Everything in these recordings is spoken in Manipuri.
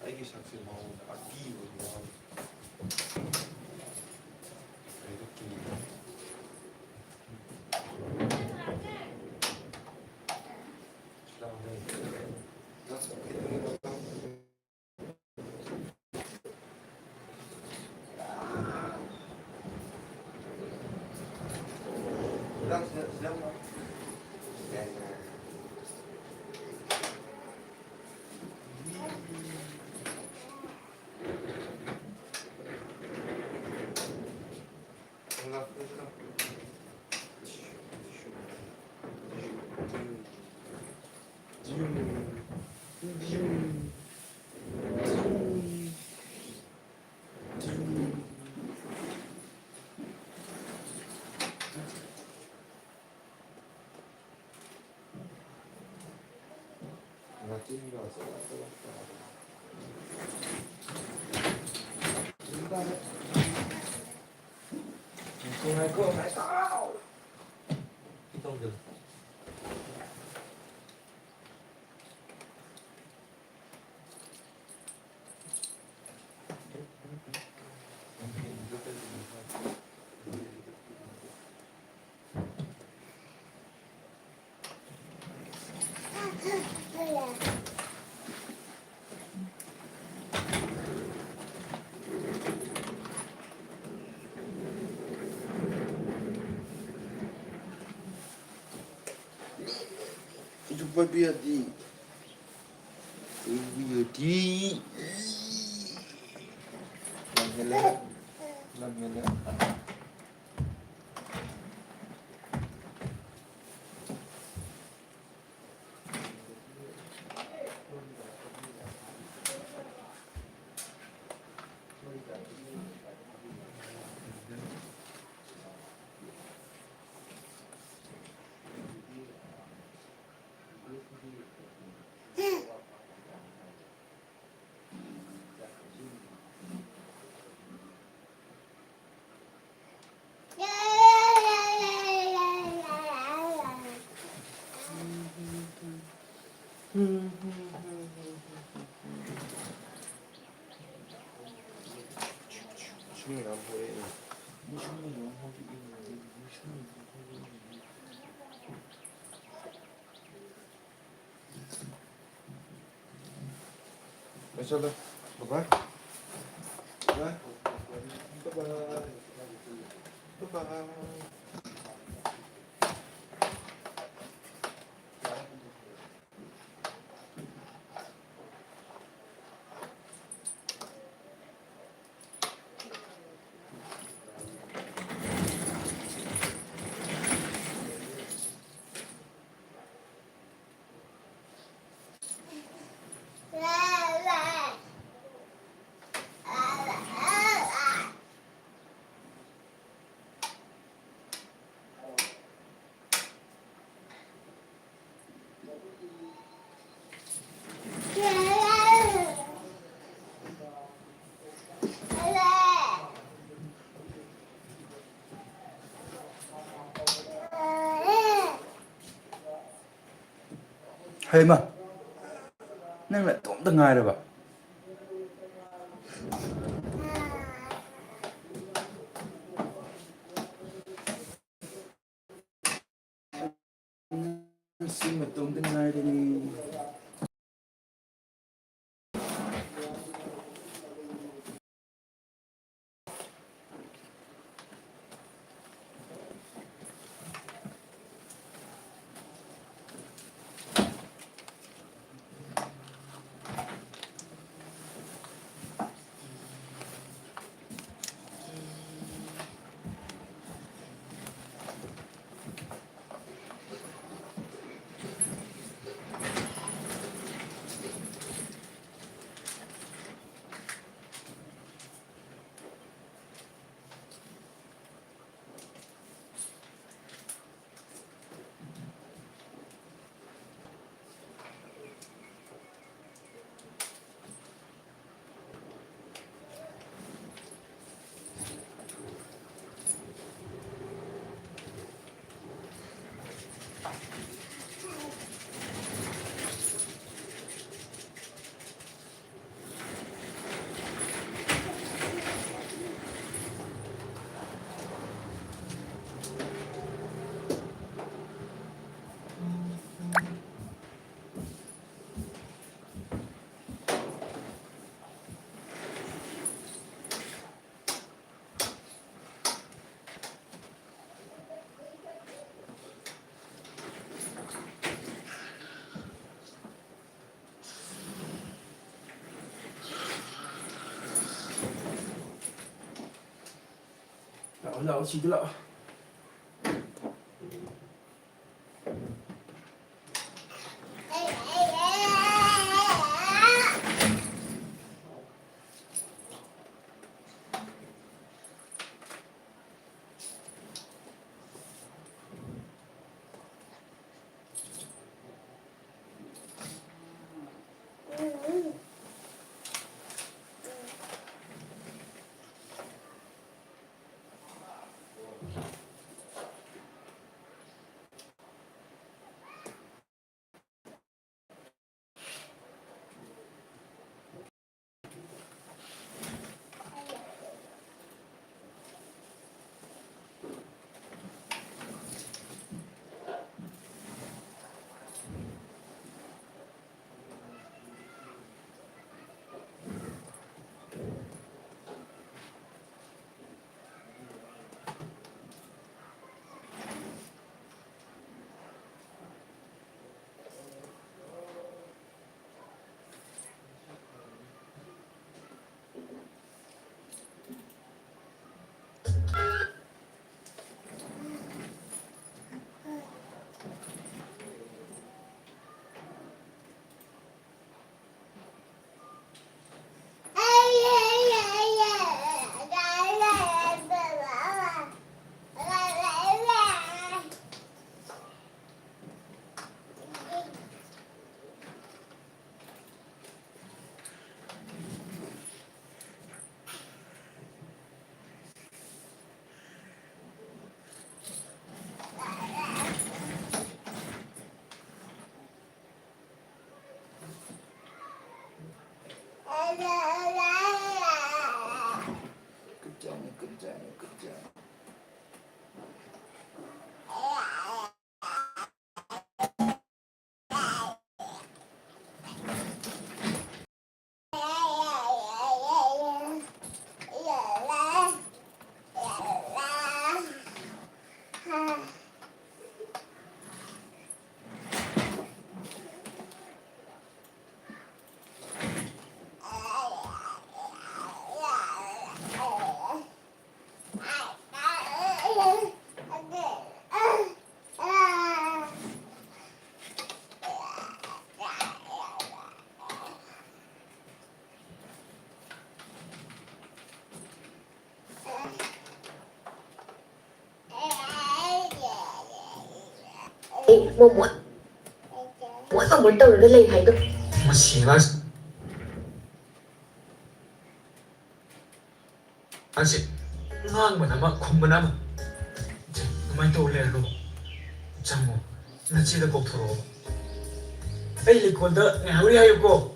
아기 삭스 마음 아기고 마음 Baby, चलो बाय बाय बाय बाय ꯍꯩꯃ ꯅꯪ ꯅꯇꯣꯝꯇ ꯉꯥꯏꯔꯕ ꯁꯤ ꯃꯇꯣꯝꯇ ꯉꯥꯏꯔꯅꯤ Lão chỉ lão. Kerja. mỗi phòng muốn tàu nó lên hay đâu mà xỉa anh chị ngang mà nằm không mà nằm mày đâu lên luôn chẳng một nó chỉ là cuộc thổ ấy lịch quân đó ngày hôm nay cô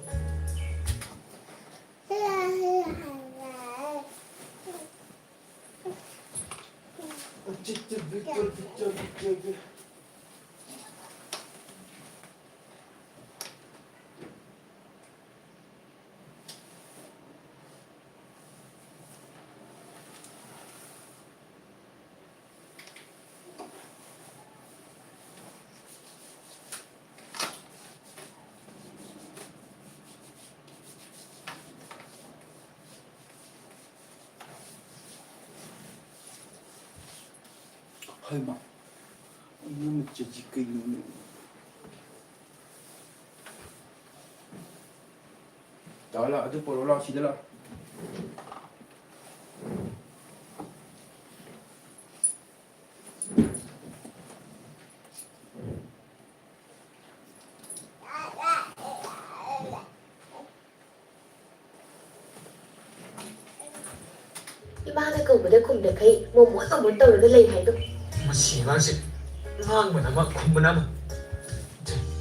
Hơi mỏng. Nhưng mà chỉ kinh nữa. Đó là cái bộ lo chỉ đó là. Imana kau pada kum dah kai mau phòng muốn tàu nó lên hay đâu mà xỉa chị ngang mà nằm không mà nằm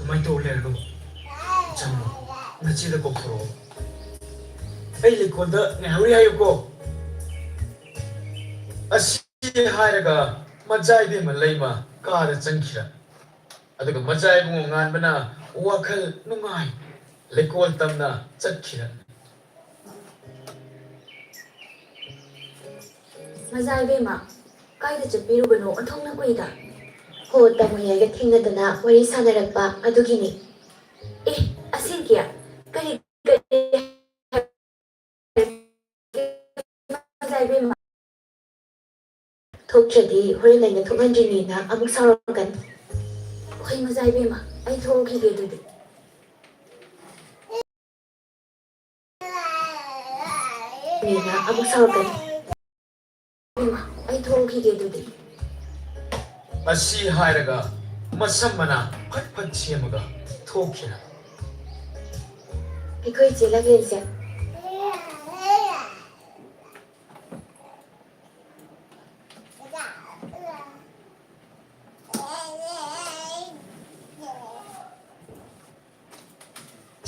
mày đâu lên luôn chẳng một nó chỉ là cuộc thổ ấy lịch quân đó ngày hôm nay cô asi hairaga majai de malai ma ka da changkhira aduga majai bu ngan bana wakhal nungai lekol tamna chakkhira mà dài về mà cái thì chụp video bano anh thông nó quay cả hồ tầm ngày cái thing là đana wari sana rakpa adugini asin kia cái dài về mà ꯊꯣꯛꯇ꯭ꯔꯗꯤ ꯍꯣꯔꯦꯟ ꯂꯩꯅ ꯊꯣꯛꯍꯟꯗ꯭ꯔꯤꯅꯦꯅ ꯑꯃꯨꯛ ꯁꯥꯎꯔꯛꯀꯅꯤ. ꯍꯣꯏ ꯃꯆꯥ ꯏꯕꯦꯝꯃ, ꯑꯩ ꯊꯣꯛꯈꯤꯒꯦ ꯑꯗꯨꯗꯤ. ꯅꯦꯅ ꯑꯃꯨꯛ ꯁꯥꯎꯔꯛꯀꯅꯤ. ꯏꯕꯦꯝꯃ, ꯑꯩ ꯊꯣꯛꯈꯤꯒꯦ ꯑꯗꯨꯗꯤ. ꯑꯁꯤ ꯍꯥꯏꯔꯒ ꯃꯁꯝꯃꯅ ꯐꯠ ꯐꯠ ꯁꯦꯝꯃꯒ ꯊꯣꯛꯈꯤꯅ. ꯑꯩꯈꯣꯏ ꯏꯆꯦ ꯂꯥꯡꯂꯦꯟꯁꯦ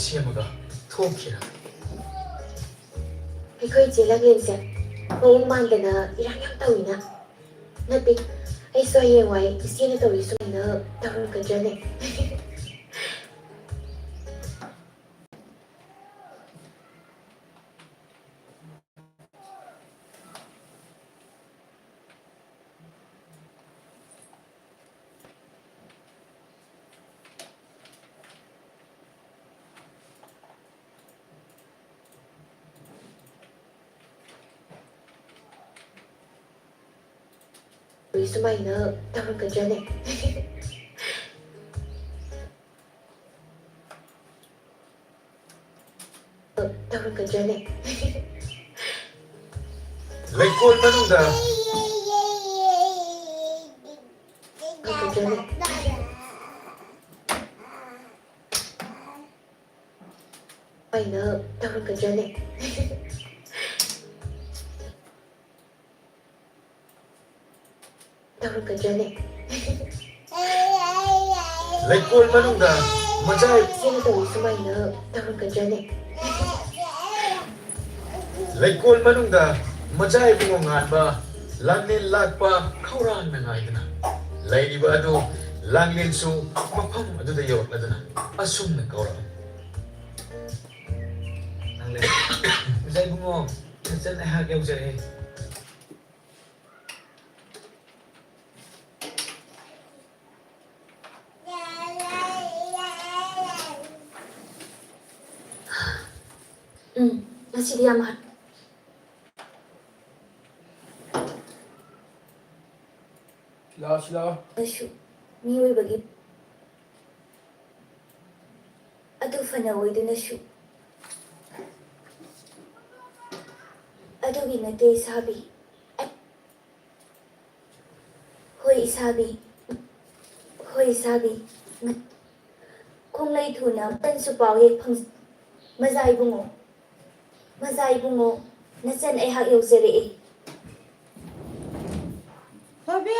ꯁꯦꯝꯃꯒ ꯊꯣꯛꯈꯤꯅ. ꯑꯩꯈꯣꯏ ꯏꯆꯦ ꯂꯥꯡꯂꯦꯟꯁꯦ ꯃꯑꯣꯡ ꯃꯥꯟꯗꯅ ꯏꯔꯥꯡ ꯌꯥꯝ ꯇꯧꯏꯅ. ꯅꯠꯇꯦ, ꯑꯩꯁꯨ ꯍꯌꯦꯡꯋꯥꯏ ꯏꯆꯦꯅ ꯇꯧꯔꯤ ꯁꯨꯃꯥꯏꯅ ꯇꯧꯔꯛꯀꯗ꯭ꯔꯅꯦ. ꯁꯨꯃꯥꯏꯅ ꯇꯧꯔꯛꯀꯗ꯭ꯔꯅꯦ. ꯇꯧꯔꯛꯀꯗ꯭ꯔꯅꯦ. ꯂꯩꯀꯣꯜ ꯃꯅꯨꯡꯗ ꯇꯧꯔꯛꯀꯗ꯭ꯔꯅꯦ. ꯁꯨꯃꯥꯏꯅ ꯇꯧꯔꯛꯀꯗ꯭ꯔꯅꯦ. ꯇꯧꯔꯛꯀꯗ꯭ꯔꯅꯦ. ꯂꯩꯀꯣꯜ ꯃꯅꯨꯡꯗ ꯃꯆꯥꯏ ꯏꯆꯦꯅ ꯇꯧꯔꯤ ꯁꯨꯃꯥꯏꯅ ꯇꯧꯔꯛꯀꯗ꯭ꯔꯅꯦ. ꯂꯩꯀꯣꯜ ꯃꯅꯨꯡꯗ ꯃꯆꯥꯏꯕꯨꯡ ꯉꯥꯟꯕ ꯂꯥꯡꯂꯦꯟ ꯂꯥꯛꯄ ꯈꯧꯔꯥꯡꯅ ꯉꯥꯏꯗꯨꯅ ꯂꯩꯔꯤꯕ ꯑꯗꯨ ꯂꯥꯡꯂꯦꯟꯁꯨ ꯃꯐꯝ ꯑꯗꯨꯗ ꯌꯧꯔꯛꯂꯗꯨꯅ ꯑꯁꯨꯝꯅ ꯀꯧꯔꯛꯏ. ꯂꯥꯡꯂꯦꯟ, ꯃꯆꯥꯏꯕꯨꯡꯉꯣ, ꯅꯆꯟ ꯑꯩꯍꯥꯛ ꯌꯧꯖꯔꯦ. ꯉꯁꯤꯗꯤ ꯌꯥꯝ ꯍꯔꯁꯨ ꯃꯤꯑꯣꯏꯕꯒꯤ ꯑꯗꯨ ꯐꯅ ꯑꯣꯏꯗꯨꯅꯁꯨ ꯑꯗꯨꯒꯤ ꯅꯠꯇꯦ ꯏꯁꯥꯕꯤ. ꯍꯣꯏ ꯏꯁꯥꯕꯤ, ꯍꯣꯏ ꯏꯁꯥꯕꯤ. ꯈꯣꯡꯂꯩ ꯊꯨꯅ ꯑꯃꯇꯪꯁꯨ ꯄꯥꯎ ꯍꯦꯛ ꯃꯖꯥ ꯏꯕꯨꯡꯉꯣ, ꯃꯖꯥ ꯏꯕꯨꯡꯉꯣ, ꯅꯆꯟ ꯑꯩꯍꯥꯛ ꯌꯧꯖꯔꯛꯏ. ꯊꯣꯏꯕꯤ!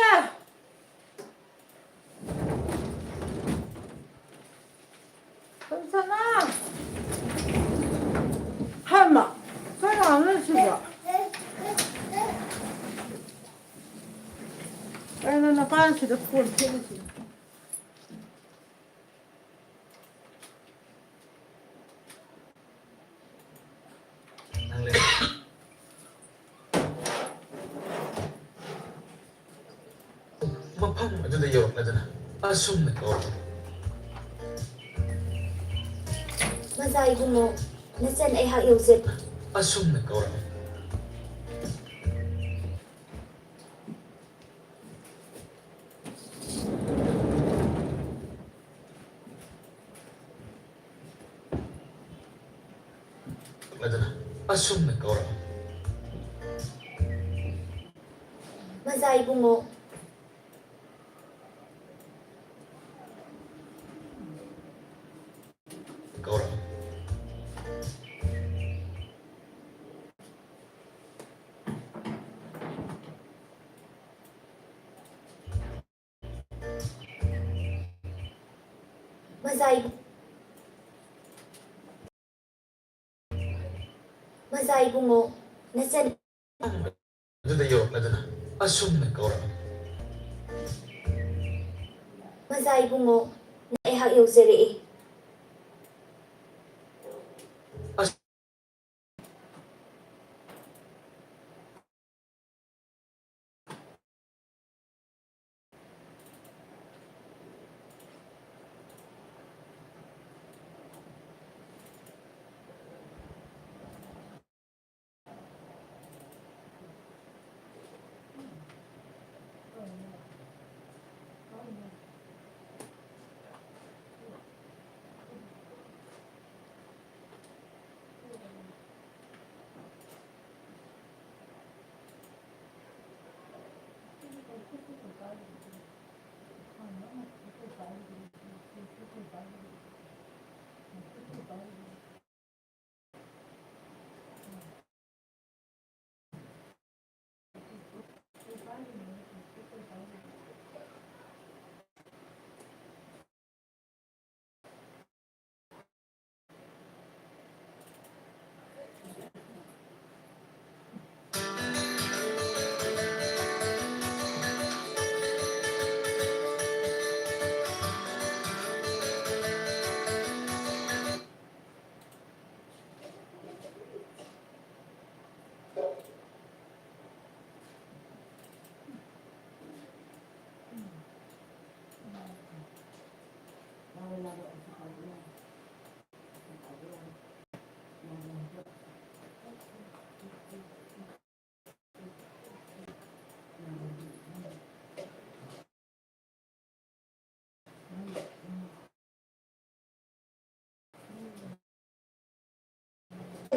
ꯊꯣꯏꯕꯤꯁꯅꯥ! ꯍꯩꯃꯥ! ꯀꯅꯥꯅꯣ ꯁꯤꯕꯣ? ꯀꯩꯅꯣ ꯅꯄꯥꯅ ꯁꯤꯗ ꯐꯣꯟ ꯊꯦꯠꯂꯤꯁꯤꯕꯣ? ꯃꯐꯝ ꯑꯗꯨꯗ ꯌꯧꯔꯛꯂꯗꯨꯅ ꯑꯁꯨꯝꯅ ꯀꯧꯔꯛꯏ. ꯃꯖꯥ ꯏꯕꯨꯡꯉꯣ, ꯅꯆꯟ ꯑꯩꯍꯥꯛ ꯌꯧꯖꯔꯛꯏ. ꯑꯁꯨꯝꯅ ꯀꯧꯔꯛꯏ. ꯑꯗꯨꯅ ꯑꯁꯨꯝꯅ ꯀꯧꯔꯛꯏ. ꯃꯖꯥ ꯏꯕꯨꯡꯉꯣ, ꯀꯧꯔꯛꯏ. ꯃꯖꯥ ꯏꯕꯨꯡꯉꯣ, ꯅꯆꯟ ꯑꯗꯨꯗ ꯌꯧꯔꯛꯂꯗꯨꯅ ꯑꯁꯨꯝꯅ ꯀꯧꯔꯛꯏ. ꯃꯖꯥ ꯏꯕꯨꯡꯉꯣ, ꯑꯩꯍꯥꯛ ꯌꯧꯖꯔꯛꯏ.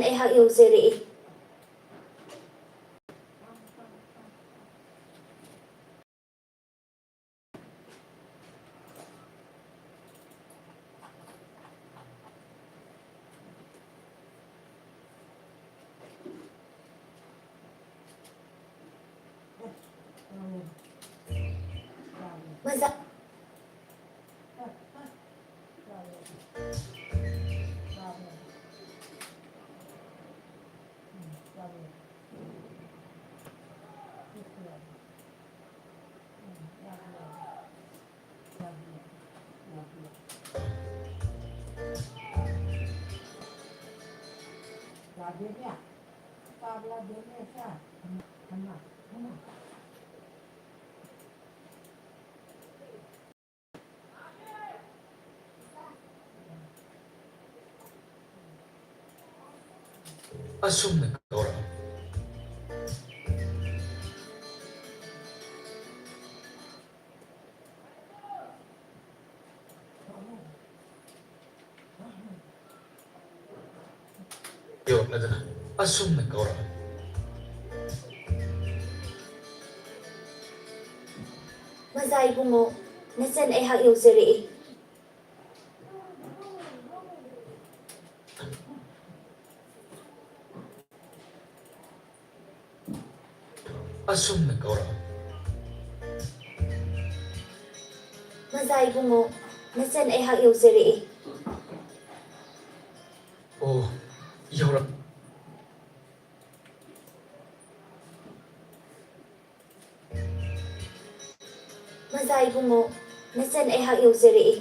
ꯑꯩꯍꯥꯛ ꯌꯧꯖꯔꯛꯏ ꯃꯖꯥ asumna kaura yo nadana asumna kaura ꯃꯖꯥ ꯏꯕꯨꯡꯉꯣ ꯅꯆꯟ ꯑꯩꯍꯥꯛ ꯌꯧꯖꯔꯛꯏ asumna kaura ꯃꯖꯥ ꯏꯕꯨꯡꯉꯣ ꯅꯆꯟ ꯑꯩꯍꯥꯛ ꯌꯧꯖꯔꯛꯏ oh yaura ꯃꯖꯥ ꯏꯕꯨꯡꯉꯣ ꯅꯆꯟ ꯑꯩꯍꯥꯛ ꯌꯧꯖꯔꯛꯏ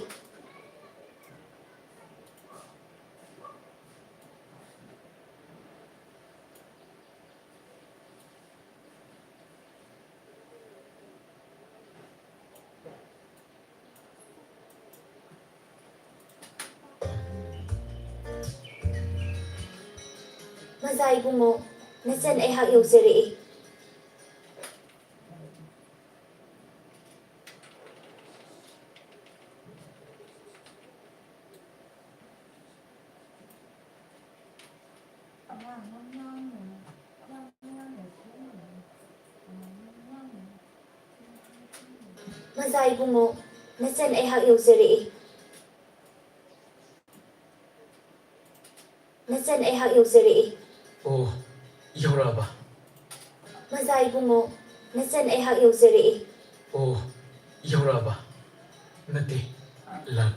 ꯃꯖꯥ ꯏꯕꯨꯡꯉꯣ ꯅꯆꯟ ꯑꯩꯍꯥꯛ ꯌꯧꯖꯔꯛꯏ ꯃꯖꯥ ꯏꯕꯨꯡꯉꯣ ꯅꯆꯟ ꯑꯩꯍꯥꯛ ꯌꯧꯖꯔꯛꯏ ꯅꯆꯟ ꯑꯩꯍꯥꯛ ꯌꯧꯖꯔꯛꯏ oh yauraba ꯃꯖꯥ ꯏꯕꯨꯡꯉꯣ ꯅꯆꯟ ꯑꯩꯍꯥꯛ ꯌꯧꯖꯔꯛꯏ oh yauraba nate lang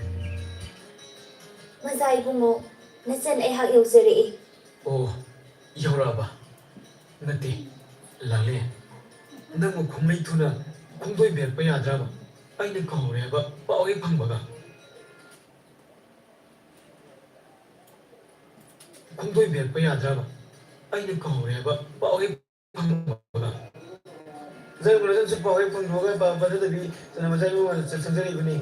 ꯃꯖꯥ ꯏꯕꯨꯡꯉꯣ ꯅꯆꯟ ꯑꯩꯍꯥꯛ ꯌꯧꯖꯔꯛꯏ oh yauraba nate lale namu khumlei thuna khumdoi berpa yadraba aina kaureba pawi phangbaga khumdoi berpa yadraba aina kaureba pawi phangbaga zai mulajan su pawi phangboga ba badada bi sana mazai mo sanjari bani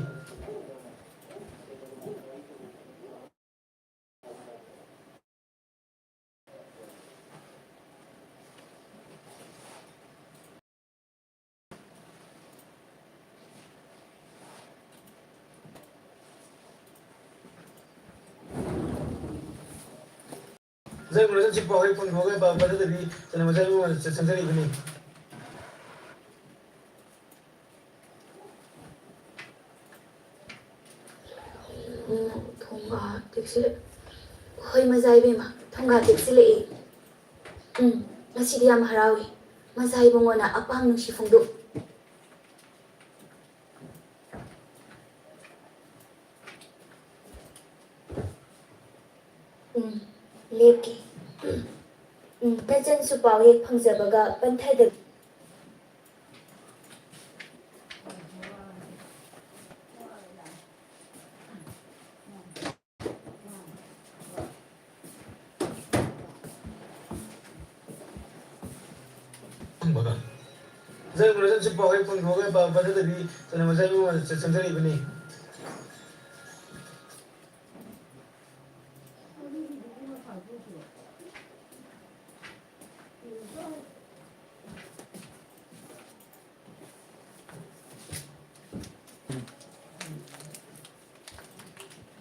zai mulajan su pawi phangboga ba badada bi sana mazai mo sanjari bani 통과 택시 ꯍꯣꯏ ꯃꯖꯥ ꯏꯕꯦꯝꯃ ꯊꯣꯡꯒꯥ ꯇꯦꯛꯁꯤꯜꯂꯛꯏ ꯉꯁꯤꯗꯤ ꯌꯥꯝ ꯍꯔꯥꯎꯏ ꯃꯖꯥ ꯏꯕꯨꯡꯉꯣꯅ ꯑꯄꯥꯝ ꯅꯨꯡꯁꯤ ꯐꯣꯡꯗꯣꯛ ꯂꯦꯞꯀꯦ ꯅꯆꯟꯁꯨ ꯄꯥꯎ ꯍꯦꯛ ꯐꯪꯖꯕꯒ ꯄꯟꯊꯗ phangbaga zai mulajan su pawi phangboga ba badada bi sana mazai mo sanjari bani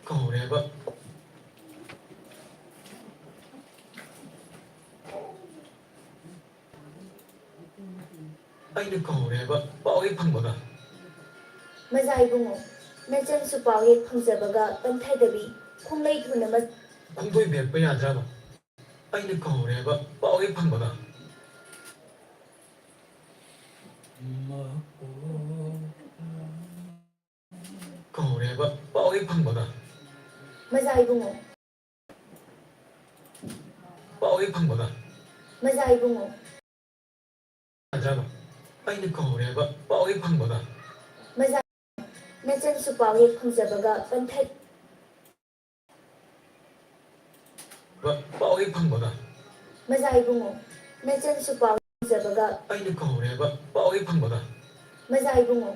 kaureba ꯑꯩꯅ ꯀꯧꯔꯦ ꯍꯥꯏꯕ ꯄꯥꯎ ꯍꯦꯛ ꯐꯪꯕꯒ ꯃꯖꯥ ꯏꯕꯨꯡꯉꯣ ꯅꯆꯟꯁꯨ ꯄꯥꯎ ꯍꯦꯛ ꯐꯪꯖꯕꯒ ꯄꯟꯊꯗꯕꯤ ꯈꯣꯡꯂꯩ ꯊꯨꯅ ꯈꯣꯡꯗꯣꯏ ꯕꯦꯛꯄ ꯌꯥꯗ꯭ꯔꯕ ꯑꯩꯅ ꯀꯧꯔꯦ ꯍꯥꯏꯕ ꯄꯥꯎ ꯍꯦꯛ ꯐꯪꯕꯒ ꯀꯧꯔꯦ ꯍꯥꯏꯕ ꯄꯥꯎ ꯍꯦꯛ ꯐꯪꯕꯒ ꯃꯖꯥ ꯏꯕꯨꯡꯉꯣ ꯄꯥꯎ ꯍꯦꯛ ꯐꯪꯕꯒ ꯃꯖꯥ ꯏꯕꯨꯡꯉꯣ ꯌꯥꯗ꯭ꯔꯕ ꯑꯩꯅ ꯀꯧꯔꯦ ꯍꯥꯏꯕ ꯄꯥꯎ ꯍꯦꯛ ꯐꯪꯕꯒ ꯃꯖꯥ ꯅꯆꯟꯁꯨ ꯄꯥꯎ ꯍꯦꯛ ꯐꯪꯖꯕꯒ ꯄꯥꯎ ꯍꯦꯛ ꯐꯪꯕꯒ ꯃꯖꯥ ꯏꯕꯨꯡꯉꯣ ꯅꯆꯟꯁꯨ ꯄꯥꯎ ꯐꯪꯖꯕꯒ ꯑꯩꯅ ꯀꯧꯔꯦ ꯍꯥꯏꯕ ꯄꯥꯎ ꯍꯦꯛ ꯐꯪꯕꯒ ꯃꯖꯥ ꯏꯕꯨꯡꯉꯣ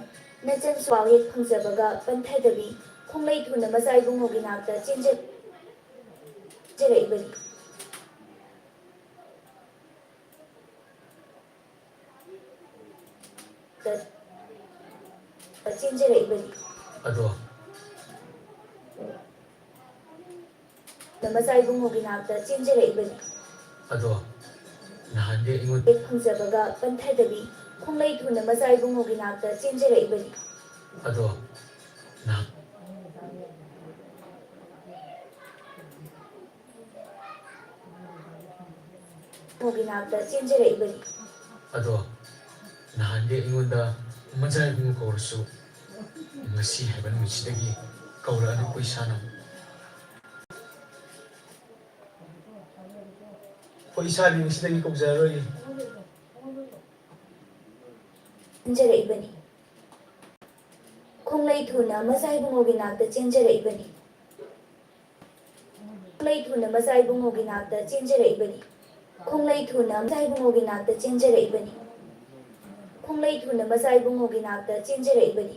ꯅꯆꯟꯁꯨ ꯄꯥꯎ ꯍꯦꯛ ꯐꯪꯖꯕꯒ ꯄꯟꯊꯗꯕꯤ ꯈꯣꯡꯂꯩ ꯊꯨꯅ ꯃꯖꯥ ꯏꯕꯨꯡꯉꯣꯒꯤ ꯅꯥꯛꯇ ꯆꯦꯟꯖꯔꯛꯏꯕꯅꯤ ꯑꯗꯣ ꯃꯆꯥ ꯏꯕꯨꯡꯉꯣꯒꯤ ꯅꯥꯛꯇ ꯆꯦꯟꯖꯔꯛꯏꯕꯅꯤ ꯑꯗꯣ ꯅꯍꯥꯟꯗꯤ ꯑꯩꯉꯣꯟꯗ ꯍꯦꯛ ꯐꯪꯖꯕꯒ ꯄꯟꯊꯗꯕꯤ ꯈꯣꯡꯂꯩ ꯊꯨꯅ ꯃꯆꯥ ꯏꯕꯨꯡꯉꯣꯒꯤ ꯅꯥꯛꯇ ꯆꯦꯟꯖꯔꯛꯏꯕꯅꯤ ꯑꯗꯣ ꯅꯍꯥꯟ ꯏꯕꯨꯡꯉꯣꯒꯤ ꯅꯥꯛꯇ ꯆꯦꯟꯖꯔꯛꯏꯕꯅꯤ ꯑꯗꯣ ꯅꯍꯥꯟꯗꯤ ꯑꯩꯉꯣꯟꯗ ꯃꯆꯥ ꯏꯕꯨꯡꯉꯣ ꯀꯧꯔꯁꯨ ꯉꯁꯤ ꯍꯥꯏꯕ ꯅꯨꯃꯤꯠꯁꯤꯗꯒꯤ ꯀꯧꯔꯛꯑꯅꯨ ꯀꯣ ꯏꯁꯥꯅ ꯑꯩꯈꯣꯏ ꯏꯁꯥꯒꯤ ꯉꯁꯤꯗꯒꯤ ꯀꯧꯖꯔꯔꯣꯏ ꯆꯦꯟꯖꯔꯛꯏꯕꯅꯤ ꯈꯣꯡꯂꯩ ꯊꯨꯅ ꯃꯆꯥ ꯏꯕꯨꯡꯉꯣꯒꯤ ꯅꯥꯛꯇ ꯆꯦꯟꯖꯔꯛꯏꯕꯅꯤ ꯈꯣꯡꯂꯩ ꯊꯨꯅ ꯃꯆꯥ ꯏꯕꯨꯡꯉꯣꯒꯤ ꯅꯥꯛꯇ ꯆꯦꯟꯖꯔꯛꯏꯕꯅꯤ ꯈꯣꯡꯂꯩ ꯊꯨꯅ ꯃꯆꯥ ꯏꯕꯨꯡꯉꯣꯒꯤ ꯅꯥꯛꯇ ꯆꯦꯟꯖꯔꯛꯏꯕꯅꯤ ꯈꯣꯡꯂꯩ ꯊꯨꯅ ꯃꯆꯥ ꯏꯕꯨꯡꯉꯣꯒꯤ ꯅꯥꯛꯇ ꯆꯦꯟꯖꯔꯛꯏꯕꯅꯤ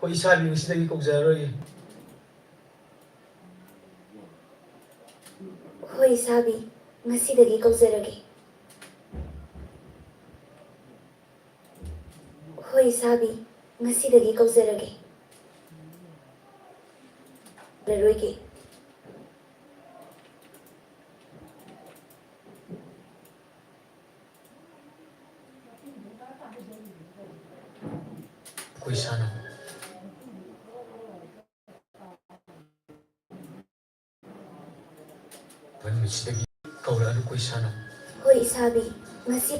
ꯑꯩꯈꯣꯏ ꯏꯁꯥꯒꯤ ꯉꯁꯤꯗꯒꯤ ꯀꯧꯖꯔꯔꯣꯏ ꯍꯣꯏ ꯏꯁꯥꯕꯤ ꯉꯁꯤꯗꯒꯤ ꯀꯧꯖꯔꯒꯦ ꯍꯣꯏ ꯏꯁꯥꯕꯤ ꯉꯁꯤꯗꯒꯤ ꯀꯧꯖꯔꯒꯦ ꯂꯔꯣꯏꯒꯦ ꯑꯩꯈꯣꯏ ꯏꯁꯥꯅ ꯅꯨꯃꯤꯠꯁꯤꯗꯒꯤ ꯀꯧꯔꯛꯑꯅꯨ ꯀꯣ ꯏꯁꯥꯅ ꯍꯣꯏ ꯏꯁꯥꯕꯤ ꯉꯁꯤ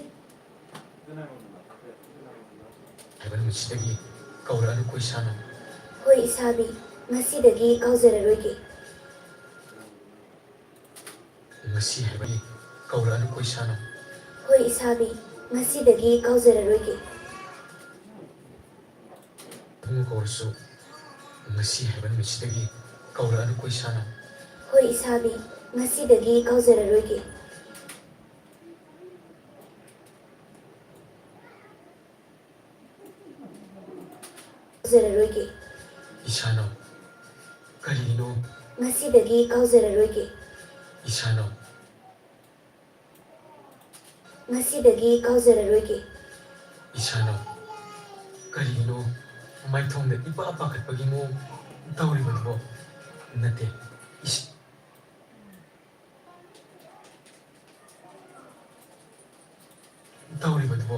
ꯍꯥꯏꯕ ꯅꯨꯃꯤꯠꯁꯤꯗꯒꯤ ꯀꯧꯔꯛꯑꯅꯨ ꯀꯣ ꯏꯁꯥꯅ ꯍꯣꯏ ꯏꯁꯥꯕꯤ ꯉꯁꯤꯗꯒꯤ ꯀꯥꯎꯖꯔꯔꯣꯏꯒꯦ ꯉꯁꯤ ꯍꯥꯏꯕꯒꯤ ꯀꯧꯔꯛꯑꯅꯨ ꯀꯣ ꯏꯁꯥꯅ ꯍꯣꯏ ꯏꯁꯥꯕꯤ ꯉꯁꯤꯗꯒꯤ ꯀꯥꯎꯖꯔꯔꯣꯏꯒꯦ ꯏꯕꯨꯡꯉꯣ ꯀꯧꯔꯁꯨ ꯉꯁꯤ ꯍꯥꯏꯕ ꯅꯨꯃꯤꯠꯁꯤꯗꯒꯤ ꯀꯧꯔꯛꯑꯅꯨ ꯀꯣ ꯏꯁꯥꯅ ꯍꯣꯏ ꯏꯁꯥꯕꯤ ꯉꯁꯤꯗꯒꯤ ꯀꯥꯎꯖꯔꯔꯣꯏꯒꯦ ꯀꯥꯎꯖꯔꯔꯣꯏꯒꯦ ꯏꯁꯥꯅ ꯀꯔꯤꯅꯣ ꯉꯁꯤꯗꯒꯤ ꯀꯥꯎꯖꯔꯔꯣꯏꯒꯦ ꯏꯁꯥꯅ ꯉꯁꯤꯗꯒꯤ ꯀꯥꯎꯖꯔꯔꯣꯏꯒꯦ ꯏꯁꯥꯅ ꯀꯔꯤꯒꯤꯅꯣ ꯃꯥꯏꯊꯣꯡꯗ ꯏꯄꯥ ꯄꯥꯈꯠꯄꯒꯤ ꯃꯑꯣꯡ ꯇꯧꯔꯤꯕꯗꯨꯕꯣ ꯅꯠꯇꯦ ꯇꯧꯔꯤꯕꯗꯨꯕꯣ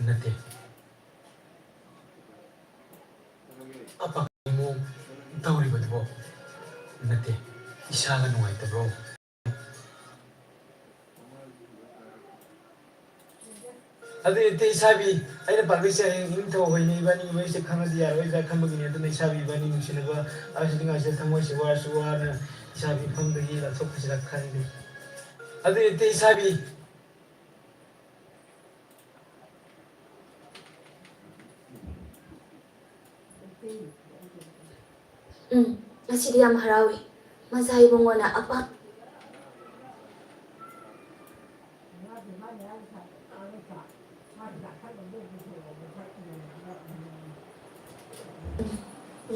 ꯅꯠꯇꯦ ꯑꯄꯥꯈꯠꯄꯒꯤ ꯃꯑꯣꯡ ꯇꯧꯔꯤꯕꯗꯨꯕꯣ ꯅꯠꯇꯦ ꯏꯁꯥꯒ ꯅꯨꯡꯉꯥꯏꯇꯕ꯭ꯔꯣ ꯑꯗꯨ ꯏꯇꯦ ꯏꯁꯥꯕꯤ ꯑꯩꯅ ꯄꯥꯝꯕꯩꯁꯦ ꯍꯌꯦꯡ ꯅꯤꯡꯊꯧ ꯍꯣꯏꯅꯤ ꯏꯕꯥꯅꯤ ꯃꯣꯏꯁꯦ ꯈꯪꯉꯗꯤ ꯌꯥꯔꯣꯏꯗ꯭ꯔꯥ ꯈꯟꯕꯒꯤꯅꯤ ꯑꯗꯨꯅ ꯏꯁꯥꯕꯤ ꯏꯕꯥꯅꯤ ꯅꯨꯡꯁꯤꯅꯕ ꯑꯁꯤꯗꯤ ꯉꯥꯏꯁꯦ ꯊꯃꯣꯏꯁꯦ ꯋꯥꯔꯁꯨ ꯋꯥꯅ ꯏꯁꯥꯕꯤ ꯃꯐꯝꯗꯒꯤ ꯂꯥꯞꯊꯣꯛꯄꯁꯤꯔ ꯈꯟꯂꯤ ꯑꯗꯨ ꯏꯇꯦ ꯏꯁꯥꯕꯤ ꯉꯁꯤꯗꯤ ꯌꯥꯝ ꯍꯔꯥꯎꯏ ꯃꯆꯥ ꯏꯕꯨꯡꯉꯣꯅ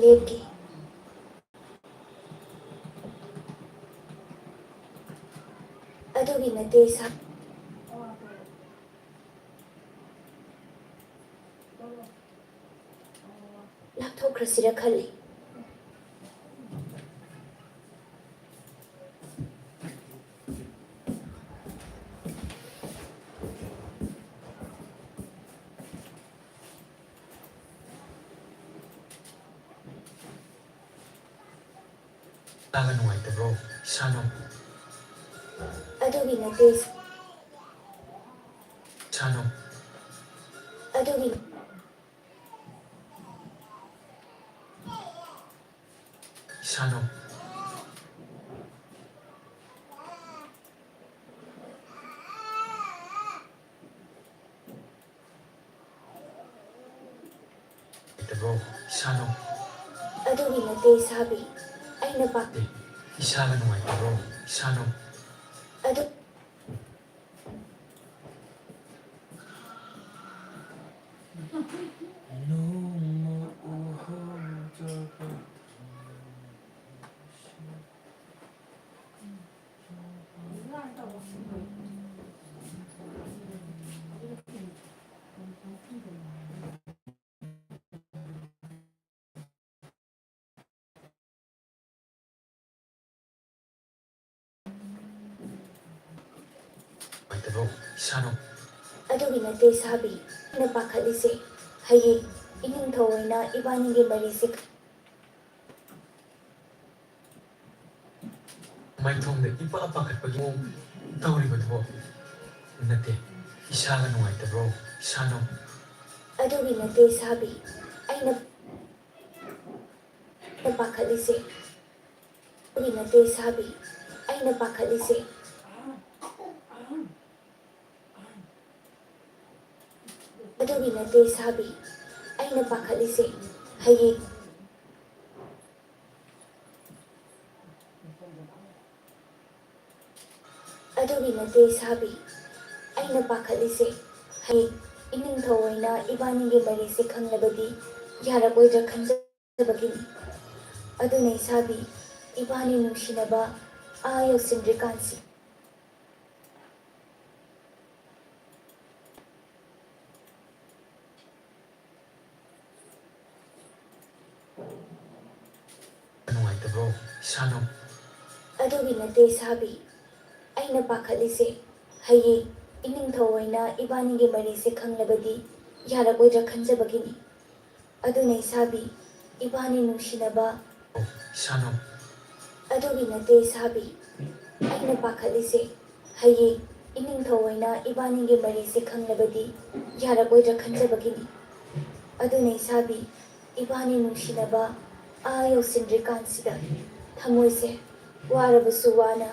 ꯂꯦꯞꯀꯤ ꯑꯗꯨꯒꯤ ꯅꯠꯇꯦ ꯏꯁꯥ ꯂꯥꯞꯊꯣꯛꯈ꯭ꯔꯁꯤꯔ ꯈꯜꯂꯤ ꯇꯥꯕ ꯅꯨꯡꯉꯥꯏꯇꯕ꯭ꯔꯣ ꯏꯁꯥꯅꯣ ꯑꯗꯨꯒꯤ ꯅꯠꯇꯦ ꯏꯁꯥꯅꯣ ꯑꯗꯨꯒꯤ 이산호 이따고 이산호 ꯑꯗꯨꯒꯤ ꯅꯠꯇꯦ ꯁꯥꯕꯤ ꯑꯩꯅ 네 이사가 누가 있다고 이산호 ꯑꯗꯨ 너무 우호적인 있다고 이산호 ꯑꯗꯨꯒꯤ ꯅꯠꯇꯦ ꯁꯥꯕꯤ ꯑꯩꯅ ꯄꯥꯈꯠꯂꯤꯁꯦ ꯍꯌꯦꯡ ꯏꯅꯤꯡꯊꯧ ꯑꯣꯏꯅ ꯏꯕꯥꯅꯤꯒꯤ ꯃꯔꯤꯁꯦ 마이통데 이빠 아빠갓빠기 떠오리거든요 근데 이사가 누가 있다고 이산호 ꯑꯗꯨꯒꯤ ꯅꯠꯇꯦ ꯁꯥꯕꯤ ꯑꯩꯅ ꯄꯥꯈꯠꯂꯤꯁꯦ ꯑꯗꯨꯒꯤ ꯅꯠꯇꯦ ꯁꯥꯕꯤ ꯑꯩꯅ ꯄꯥꯈꯠꯂꯤꯁꯦ ꯑꯗꯨꯒꯤ ꯅꯠꯇꯦ ꯁꯥꯕꯤ ꯑꯩꯅ ꯄꯥꯈꯠꯂꯤꯁꯦ ꯍꯌꯦꯡ ꯑꯗꯨꯒꯤ ꯅꯠꯇꯦ ꯁꯥꯕꯤ ꯑꯩꯅ ꯄꯥꯈꯠꯂꯤꯁꯦ ꯍꯌꯦꯡ ꯏꯅꯤꯡꯊꯧ ꯑꯣꯏꯅ ꯏꯕꯥꯅꯤꯒꯤ ꯃꯔꯤꯁꯦ ꯈꯪꯂꯕꯗꯤ ꯌꯥꯔꯛꯑꯣꯏꯗ꯭ꯔꯥ ꯈꯟꯖꯕꯒꯤꯅꯤ ꯑꯗꯨꯅ ꯏꯁꯥꯕꯤ ꯏꯕꯥꯅꯤ ꯅꯨꯡꯁꯤꯅꯕ ꯌꯧꯁꯤꯟꯗ꯭ꯔꯤꯀꯥꯟꯁꯤ 누가 있다고 이산호 ꯑꯗꯨꯒꯤ ꯅꯠꯇꯦ ꯁꯥꯕꯤ ꯑꯩꯅ ꯄꯥꯈꯠꯂꯤꯁꯦ ꯍꯌꯦꯡ ꯏꯅꯤꯡꯊꯧ ꯑꯣꯏꯅ ꯏꯕꯥꯅꯤꯒꯤ ꯃꯔꯤꯁꯦ ꯈꯪꯂꯕꯗꯤ ꯌꯥꯔꯛꯑꯣꯏꯗ꯭ꯔꯥ ꯈꯟꯖꯕꯒꯤꯅꯤ ꯑꯗꯨꯅ ꯏꯁꯥꯕꯤ ꯏꯕꯥꯅꯤ ꯅꯨꯡꯁꯤꯅꯕ 이산호 ꯑꯗꯨꯒꯤ ꯅꯠꯇꯦ ꯁꯥꯕꯤ ꯑꯩꯅ ꯄꯥꯈꯠꯂꯤꯁꯦ ꯍꯌꯦꯡ ꯏꯅꯤꯡꯊꯧ ꯑꯣꯏꯅ ꯏꯕꯥꯅꯤꯒꯤ ꯃꯔꯤꯁꯦ ꯈꯪꯂꯕꯗꯤ ꯌꯥꯔꯛꯑꯣꯏꯗ꯭ꯔꯥ ꯈꯟꯖꯕꯒꯤꯅꯤ ꯑꯗꯨꯅ ꯏꯁꯥꯕꯤ ꯏꯕꯥꯅꯤ ꯅꯨꯡꯁꯤꯅꯕ ꯌꯧꯁꯤꯟꯗ꯭ꯔꯤꯀꯥꯟꯁꯤꯗ ꯊꯃꯣꯏꯁꯦ ꯋꯥꯔꯕꯁꯨ ꯋꯥꯅ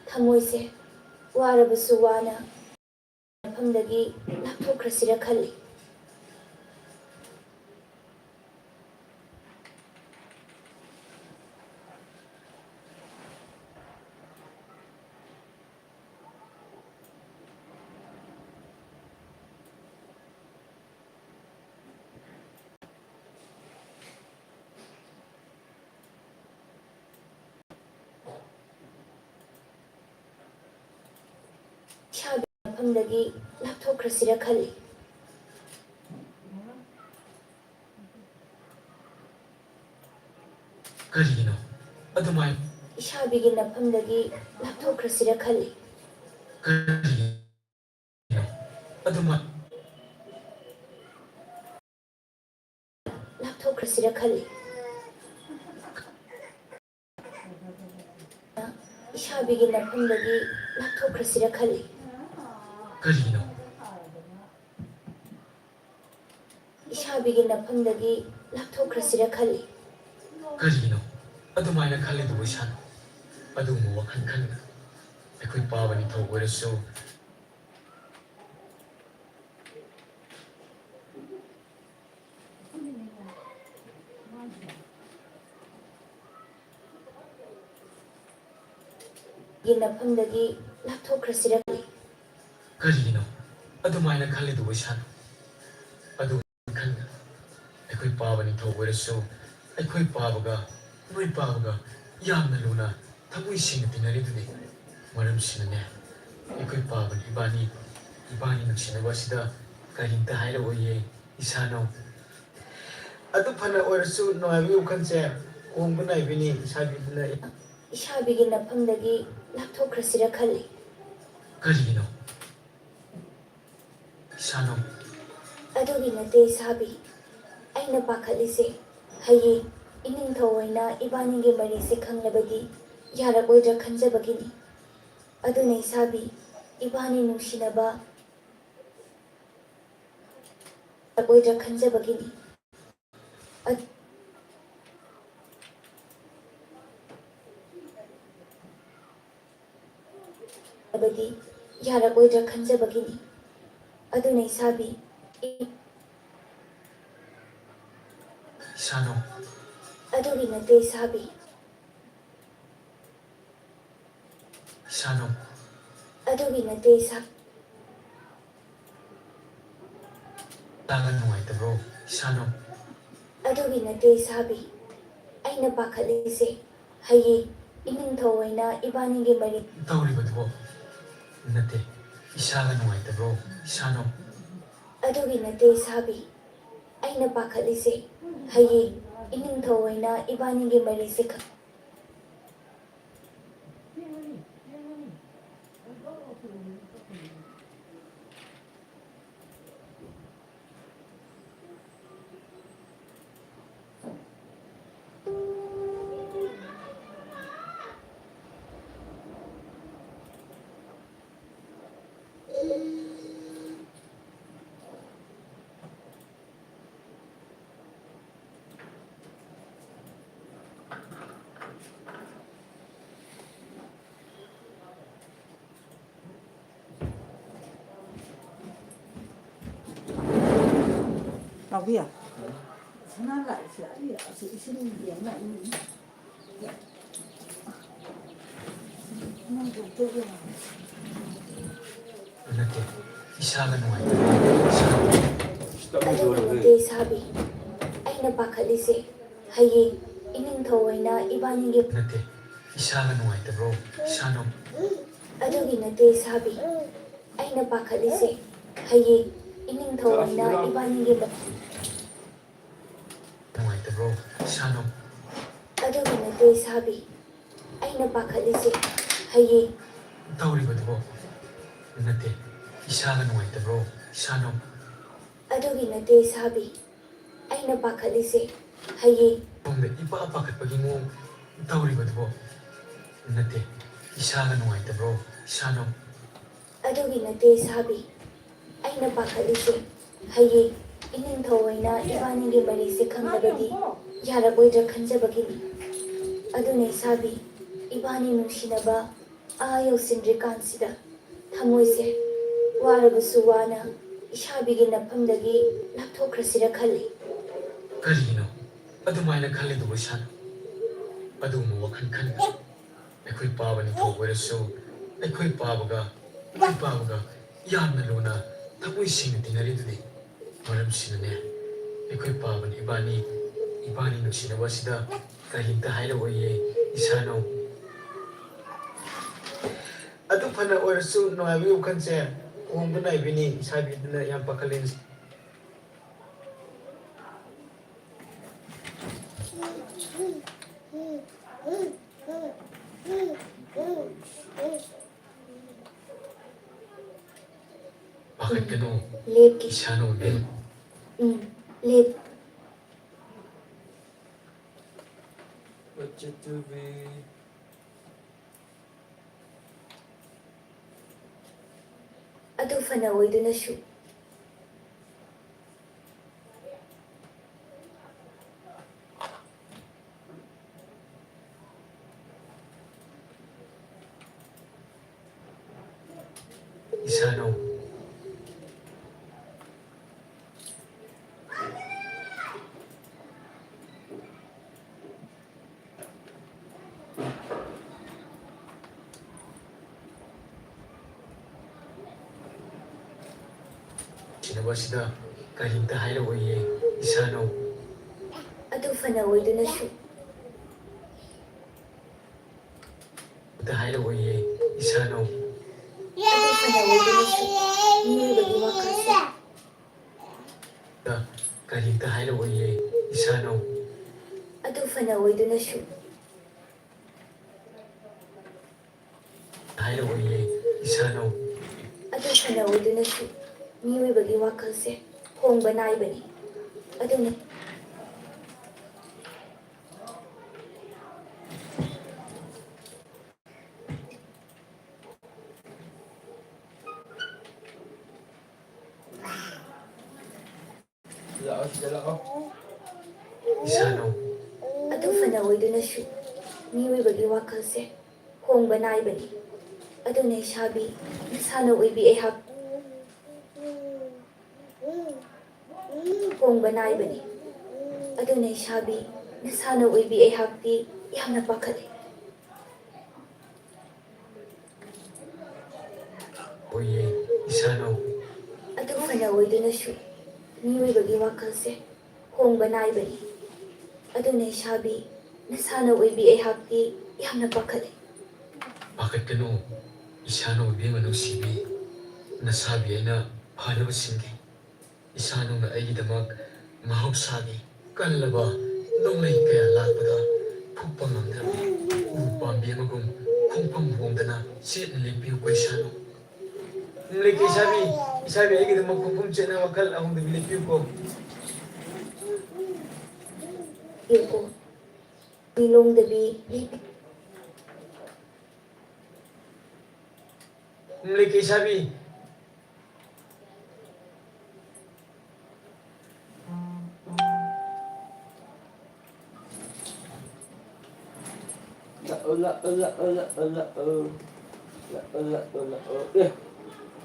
ꯊꯃꯣꯏꯁꯦ ꯋꯥꯔꯕꯁꯨ ꯋꯥꯅ ꯃꯐꯝꯗꯒꯤ ꯂꯥꯞꯊꯣꯛꯈ꯭ꯔꯁꯤꯔ ꯈꯜꯂꯤ ꯏꯁꯥꯒꯤ ꯃꯐꯝꯗꯒꯤ ꯂꯥꯞꯊꯣꯛꯈ꯭ꯔꯁꯤꯔ ꯈꯜꯂꯤ 그리기노 어둠아이 이샤비기 나품덕이 lap토크라시라 칼리 그리기노 어둠아 lapto크라시라 칼리 이샤비기 나품덕이 lap토크라시라 칼리 그리기노 이샤비기 나품덕이 lap토크라시라 칼리 그리기노 어둠아이나 칼리도 이산 어둠우와 칸칸 에코이 빠바니 더 오래소 나품덕이 lap토크라시라 칼리 그리기노 어둠아이나 칼리도 이산 어둠 칸 에코이 빠바니 더 오래소 에코이 빠바가 너희 빠바가 ꯌꯥꯝꯅ ꯂꯨꯅ ꯊꯃꯣꯏ ꯁꯦꯡꯅ ꯇꯤꯟꯅꯔꯤꯗꯨꯅꯤ ꯃꯔꯝꯁꯤꯅꯅꯦ ꯑꯩꯈꯣꯏ ꯄꯥꯕꯅ ꯏꯕꯥꯅꯤ ꯅꯨꯡꯁꯤꯅꯕ ꯑꯁꯤꯗ ꯀꯔꯤꯝꯇ ꯍꯥꯏꯔꯛꯑꯣꯏꯌꯦ ꯏꯁꯥꯅꯧ ꯑꯗꯨ ꯐꯅ ꯑꯣꯏꯔꯁꯨ ꯅꯨꯡꯉꯥꯏꯕꯒꯤ ꯋꯥꯈꯜꯁꯦ ꯍꯣꯡꯕ ꯅꯥꯏꯕꯅꯤ ꯏꯁꯥꯕꯤꯗꯨꯅ 이샤비기 나품덕이 lap토크라시라 칼리 그리기노 이산호 ꯑꯗꯨꯒꯤ ꯅꯠꯇꯦ ꯁꯥꯕꯤ ꯑꯩꯅ ꯄꯥꯈꯠꯂꯤꯁꯦ ꯍꯌꯦꯡ ꯏꯅꯤꯡꯊꯧ ꯑꯣꯏꯅ ꯏꯕꯥꯅꯤꯒꯤ ꯃꯔꯤꯁꯦ ꯈꯪꯂꯕꯗꯤ ꯌꯥꯔꯛꯑꯣꯏꯗ꯭ꯔꯥ ꯈꯟꯖꯕꯒꯤꯅꯤ ꯑꯗꯨꯅ ꯏꯁꯥꯕꯤ ꯏꯕꯥꯅꯤ ꯅꯨꯡꯁꯤꯅꯕ ꯌꯥꯔꯛꯑꯣꯏꯗ꯭ꯔꯥ ꯈꯟꯖꯕꯒꯤꯅꯤ ꯕꯗꯤ ꯌꯥꯔꯛꯑꯣꯏꯗ꯭ꯔꯥ ꯈꯟꯖꯕꯒꯤꯅꯤ ꯑꯗꯨꯅ ꯏꯁꯥꯕꯤ 이샤노 ꯑꯗꯨꯒꯤ ꯅꯠꯇꯦ ꯏꯁꯥꯕꯤ 이샤노 ꯑꯗꯨꯒꯤ ꯅꯠꯇꯦ ꯏꯁꯥ ꯏꯁꯥꯒ ꯅꯨꯡꯉꯥꯏꯇꯕ꯭ꯔꯣ 이샤노 ꯑꯗꯨꯒꯤ ꯅꯠꯇꯦ ꯏꯁꯥꯕꯤ ꯑꯩꯅ ꯄꯥꯈꯠꯂꯤꯁꯦ ꯍꯌꯦꯡ ꯏꯅꯤꯡꯊꯧ ꯑꯣꯏꯅ ꯏꯕꯥꯅꯤꯒꯤ ꯃꯔꯤ ꯇꯧꯔꯤꯕꯗꯨꯕꯣ ꯅꯠꯇꯦ ꯏꯁꯥꯒ ꯅꯨꯡꯉꯥꯏꯇꯕ꯭ꯔꯣ 이샤노 ꯑꯗꯨꯒꯤ ꯅꯠꯇꯦ ꯏꯁꯥꯕꯤ ꯑꯩꯅ ꯄꯥꯈꯠꯂꯤꯁꯦ ꯍꯌꯦꯡ ꯏꯅꯤꯡꯊꯧ ꯑꯣꯏꯅ ꯏꯕꯥꯅꯤꯒꯤ ꯃꯔꯤꯁꯦ Bảo Bia, nó lại sẽ sự sinh điểm lại nó dùng tôi rồi. nate 이샤가 누워있다 ꯑꯗꯨꯒꯤ ꯅꯠꯇꯦ ꯏꯁꯥꯕꯤ ꯑꯩꯅ ꯄꯥꯈꯠꯂꯤꯁꯦ ꯍꯌꯦꯡ ꯏꯅꯤꯡꯊꯧ ꯑꯣꯏꯅ ꯏꯕꯥꯅꯤꯒꯤ nate 이샤가 누워있다브로 이샤노 ꯑꯗꯨꯒꯤ ꯅꯠꯇꯦ ꯏꯁꯥꯕꯤ ꯑꯩꯅ ꯄꯥꯈꯠꯂꯤꯁꯦ ꯍꯌꯦꯡ ꯏꯅꯤꯡꯊꯧ ꯑꯣꯏꯅ ꯏꯕꯥꯅꯤꯒꯤ 누워있다브로 이샤노 ꯑꯗꯨꯒꯤ ꯅꯠꯇꯦ ꯏꯁꯥꯕꯤ ꯑꯩꯅ ꯄꯥꯈꯠꯂꯤꯁꯦ ꯍꯌꯦꯡꯇꯧꯔꯤꯕꯗꯨꯕꯣ nate 이샤가 누워있다브로 이샤노 ꯑꯗꯨꯒꯤ ꯅꯠꯇꯦ ꯏꯁꯥꯕꯤ ꯑꯩꯅ ꯄꯥꯈꯠꯂꯤꯁꯦ ꯍꯌꯦꯡ ꯃꯣꯡꯗ ꯏꯄꯥ ꯄꯥꯈꯠꯄꯒꯤ ꯃꯑꯣꯡ ꯇꯧꯔꯤꯕꯗꯨꯕꯣ nate 이샤가 누워있다브로 이샤노 ꯑꯗꯨꯒꯤ ꯅꯠꯇꯦ ꯏꯁꯥꯕꯤ ꯑꯩꯅ ꯄꯥꯈꯠꯂꯤꯁꯦ ꯍꯌꯦꯡ ꯏꯅꯤꯡꯊꯧ ꯑꯣꯏꯅ ꯏꯕꯥꯅꯤꯒꯤ ꯃꯔꯤꯁꯦ ꯈꯪꯂꯕꯗꯤ ꯌꯥꯔꯛꯑꯣꯏꯗ꯭ꯔꯥ ꯈꯟꯖꯕꯒꯤꯅꯤ ꯑꯗꯨꯅ ꯏꯁꯥꯕꯤ ꯏꯕꯥꯅꯤ ꯅꯨꯡꯁꯤꯅꯕ ꯌꯧꯁꯤꯟꯗ꯭ꯔꯤꯀꯥꯟꯁꯤꯗ ꯊꯃꯣꯏꯁꯦ ꯋꯥꯔꯕꯁꯨ ꯋꯥꯅ ꯏꯁꯥꯕꯤꯒꯤ ꯅꯐꯝꯗꯒꯤ ꯂꯥꯞꯊꯣꯛꯈ꯭ꯔꯁꯤꯔ ꯈꯜꯂꯤ ꯀꯔꯤꯒꯤꯅꯣ ꯑꯗꯨꯃꯥꯏꯅ ꯈꯜꯂꯤꯗꯨꯕꯨ ꯏꯁꯥꯅ ꯑꯗꯨꯒꯨꯝꯕ ꯋꯥꯈꯜ ꯈꯟꯕꯁꯨ ꯑꯩꯈꯣꯏ ꯄꯥꯕ ꯅꯤꯡꯊꯧ ꯑꯣꯏꯔꯁꯨ ꯑꯩꯈꯣꯏ ꯄꯥꯕꯒ ꯌꯥꯝꯅ ꯂꯨꯅ ꯊꯃꯣꯏ ꯁꯦꯡꯅ ꯇꯤꯟꯅꯔꯤꯗꯨꯗꯤ ꯃꯔꯝꯁꯤꯅꯅꯦ ꯑꯩꯈꯣꯏ ꯄꯥꯕꯅ ꯏꯕꯥꯅꯤ ꯅꯨꯡꯁꯤꯅꯕ ꯑꯁꯤꯗ ꯀꯔꯤꯝꯇ ꯍꯥꯏꯔꯛꯑꯣꯏꯌꯦ ꯏꯁꯥꯅꯣ ꯑꯗꯨ ꯐꯅ ꯑꯣꯏꯔꯁꯨ ꯅꯨꯡꯉꯥꯏꯕꯒꯤ ꯋꯥꯈꯜꯁꯦ ꯍꯣꯡꯕ ꯅꯥꯏꯕꯤꯅꯤ ꯏꯁꯥꯕꯤꯗꯨꯅ ꯌꯥꯝ ꯄꯥꯈꯠꯂꯦ ꯄꯥꯈꯠꯀꯅꯨ ꯂꯦꯞꯀꯤ 이샤노 ꯅꯦ ꯂꯦꯞ What you do be ꯑꯗꯨ ꯐꯅ ꯑꯣꯏꯗꯨꯅꯁꯨ 이샤노 지나버시다 가림다 하이러고예 이샤노 ꯑꯗꯨ ꯐꯅ ꯑꯣꯏꯗꯨꯅꯁꯨ 다 하이러고예 이샤노 ꯑꯗꯨ ꯐꯅ ꯑꯣꯏꯗꯨꯅꯁꯨ ꯃꯤꯑꯣꯏꯕꯒꯤ ꯋꯥꯈꯜꯁꯦ 가림다 하이러고예 이샤노 ꯑꯗꯨ ꯐꯅ ꯑꯣꯏꯗꯨꯅꯁꯨ 하이러고예 이샤노 ꯑꯗꯨ ꯐꯅ ꯑꯣꯏꯗꯨꯅꯁꯨ ꯃꯤꯑꯣꯏꯕꯒꯤ ꯋꯥꯈꯜꯁꯦ ꯍꯣꯡꯕ ꯅꯥꯏꯕꯅꯤ ꯑꯗꯨꯅ Dạ chị là không? Isano, ꯑꯗꯨ ꯐꯅ ꯑꯣꯏꯗꯨꯅꯁꯨ ꯃꯤꯑꯣꯏꯕꯒꯤ ꯋꯥꯈꯜꯁꯦ ꯍꯣꯡꯕ ꯅꯥꯏꯕꯅꯤ ꯑꯗꯨꯅ ꯏꯁꯥꯕꯤ ꯅꯁꯥꯅ ꯑꯣꯏꯕꯤ ꯑꯩꯍꯥꯛ ꯍꯣꯡꯕ ꯅꯥꯏꯕꯅꯤ ꯑꯗꯨꯅ ꯏꯁꯥꯕꯤ ꯅꯁꯥꯅ ꯑꯣꯏꯕꯤ ꯑꯩꯍꯥꯛꯇꯤ ꯌꯥꯝꯅ ꯄꯥꯈꯠꯂꯤ oye, Isano, ꯑꯗꯨ ꯐꯅ ꯑꯣꯏꯗꯨꯅꯁꯨ ꯃꯤꯑꯣꯏꯕꯒꯤ ꯋꯥꯈꯜꯁꯦ ꯍꯣꯡꯕ ꯅꯥꯏꯕꯅꯤ ꯑꯗꯨꯅ ꯏꯁꯥꯕꯤ ꯅꯁꯥꯅ ꯑꯣꯏꯕꯤ ꯑꯩꯍꯥꯛꯇꯤ ꯌꯥꯝꯅ ꯄꯥꯈꯠꯂꯤ Pakatano, Isano Bimano Sibi, Nasabi Aina, Hanava Singi, Isano na Aidamak, Mahopsagi, Kalaba, Nonglay Kaya Lapada, Pupamam Nabi, Upam Bimagum, Kumpam Wondana, Sit and Lipi Quisano. Mliki Isabi Aidamak Kumpum Chena Wakal among the Vilipuko. ꯌꯦꯡꯀꯣ ꯂꯤꯂꯣꯡꯗꯕꯤ ꯂꯤꯄꯤ Mliki Isabi.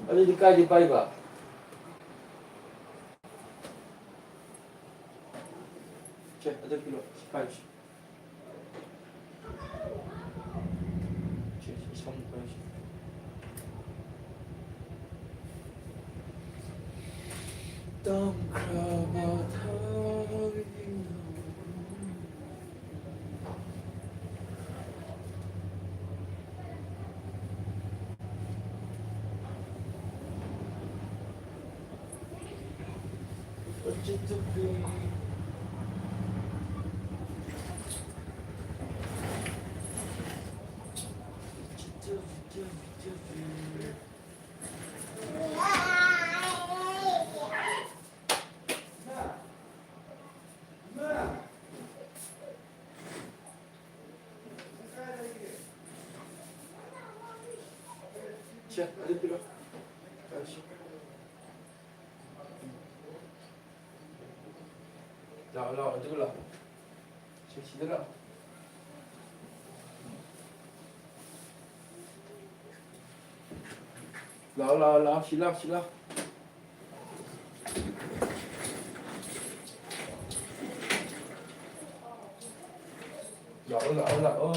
Ada di kai di pai ba? Cek ada kilo pai. Cek isam pai. Don't cry about having you. Want you to be. Cek ada kilo. Lah, itu lah. Cek sini lah. Lah, sila. Lah, oh.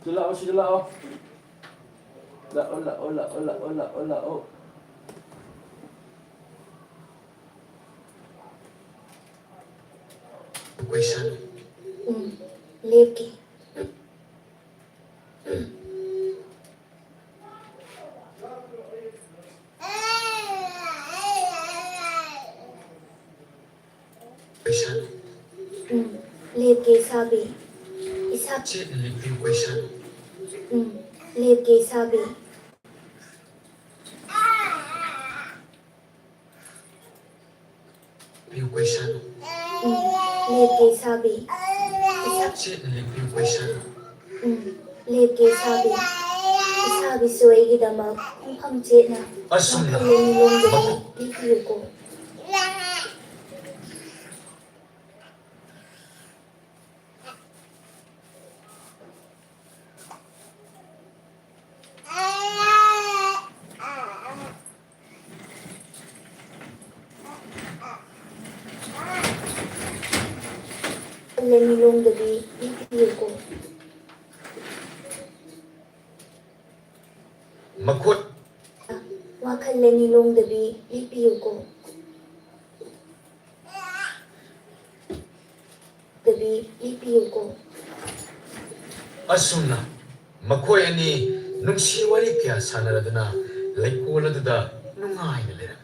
Sila, oh. Lah, oh. Quisano, ꯂꯦꯞꯀꯤ Quisano, ꯂꯦꯞꯀꯤ ꯏꯁꯥꯕꯤ ꯏꯁꯥ Sit and Lipi Quisano, ꯂꯦꯞꯀꯤ ꯏꯁꯥꯕꯤ Piu Quisano, ꯂꯦꯞꯀꯤ ꯏꯁꯥꯕꯤ Sit and Lipi Quisano, ꯂꯦꯞꯀꯤ ꯏꯁꯥꯕꯤ ꯏꯁꯥꯕꯤꯁꯨ ꯑꯩꯒꯤꯗꯃꯛ ꯈꯣꯡꯐꯝ ꯆꯦꯠꯅ Asumna, ꯋꯥꯈꯜꯂꯣꯟꯗꯒꯤ ꯂꯤꯄꯤꯌꯨꯀꯣ ꯂꯩꯃꯤꯂꯣꯡꯗꯗꯤ ꯂꯤꯄꯤꯌꯨꯀꯣ Makut, ꯋꯥꯈꯜ ꯂꯩꯃꯤꯂꯣꯡꯗꯕꯤ ꯂꯤꯄꯤꯌꯨꯀꯣ ꯗꯕꯤ ꯂꯤꯄꯤꯌꯨꯀꯣ Asumna, Makoi Ani, Nungsi Wari Kya Sanaradana, Laikola da Nungai Lera.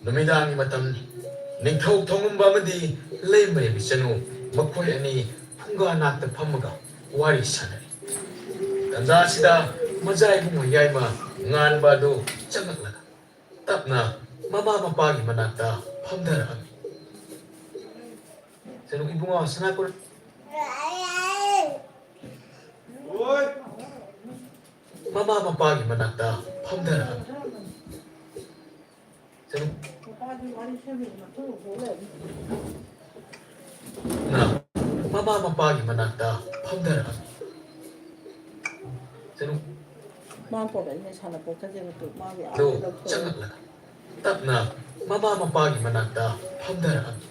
Numidani Matamni, Ningtau Tongumbamadi, Lembe Bisano, Makoi Ani, phunga Nata Pamaga, Wari Sanari. Tandasida, Majai bungo yai ma ngan ba do changak laga. Tapna mama mapagi manakta phamdara ami. Senung ibungo sanapur Oi! mama mapagi manakta phamdara ami. Senung na mama mapagi manakta phamdara ami. Senung Mampu dah ini sana pun kerja untuk mami. do changak laga. Tapna mama mapagi manakta phamdara ami.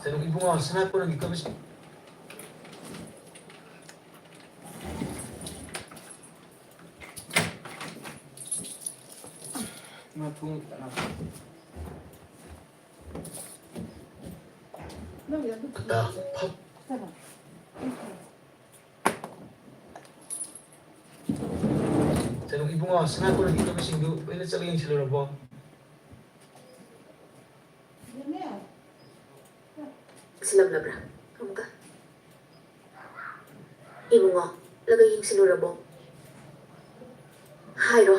Senung ibungo sanapur ang ikabis Mà phun cả nào. ta pham Senung ibungo sanapur ang ikabis do pwede sa kayong sila rabo. Silam labra. Kamu ka? Ibungo, lagay yung sinurabo. Hayro.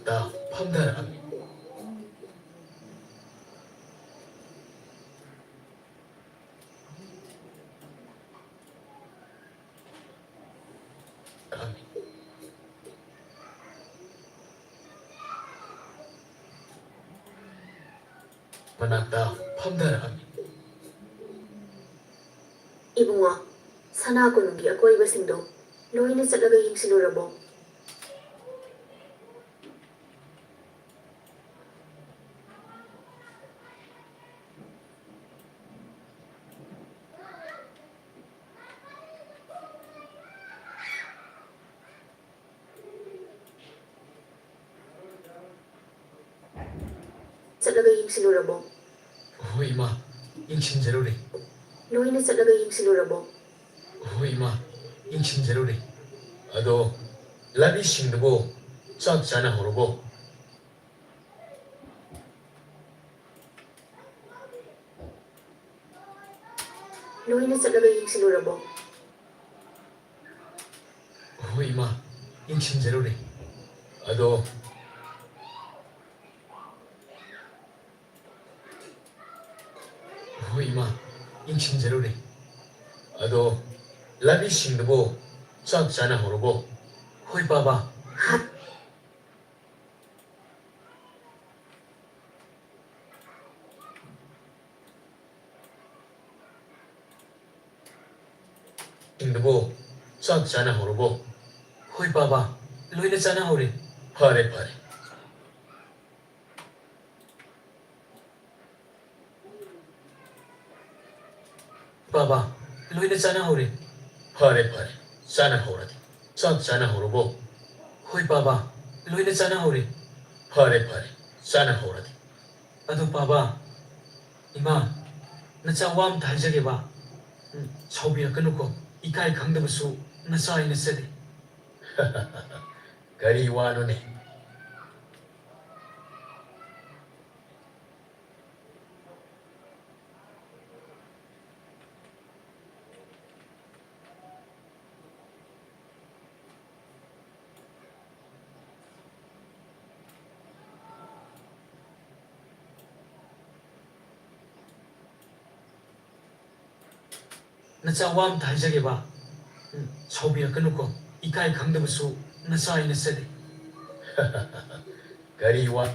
Ta phamdara ami. Manakta phamdara ami. Ibungo, sana ako nung ako'y do. Loy na sa lagay yung sinurabo. Sa lagay yung sinurabo. Hoy ma, ingsin jaruri. Loy na sa lagay yung sinurabo. Hoy ma, ingsin jaruri. Ado labi singdabo chak chana horobo. Loy na sa lagay yung sinurabo. Hoy ma, ingsin jaruri. Ado Hoy ma, ingsin jaruri. Ado labi singdabo chak chana horobo. Hoy baba. Singdabo chak chana horobo. Hoy baba, loy na chana hore. Pare. Baba, loy na chana hore. Pare, chana horadi. Chak chana horobo. Hoy baba, loy na chana hore. Pare, chana horadi. Ado baba, ima, nacha wam 달자게 봐. 처비야 끊고 이까이 강다부수 나사 이네 세대. 가리 와노네. 나차 wam 달자게 봐. 처비야 끊고 이까이 강다부수 nasai na sade. Kariwa.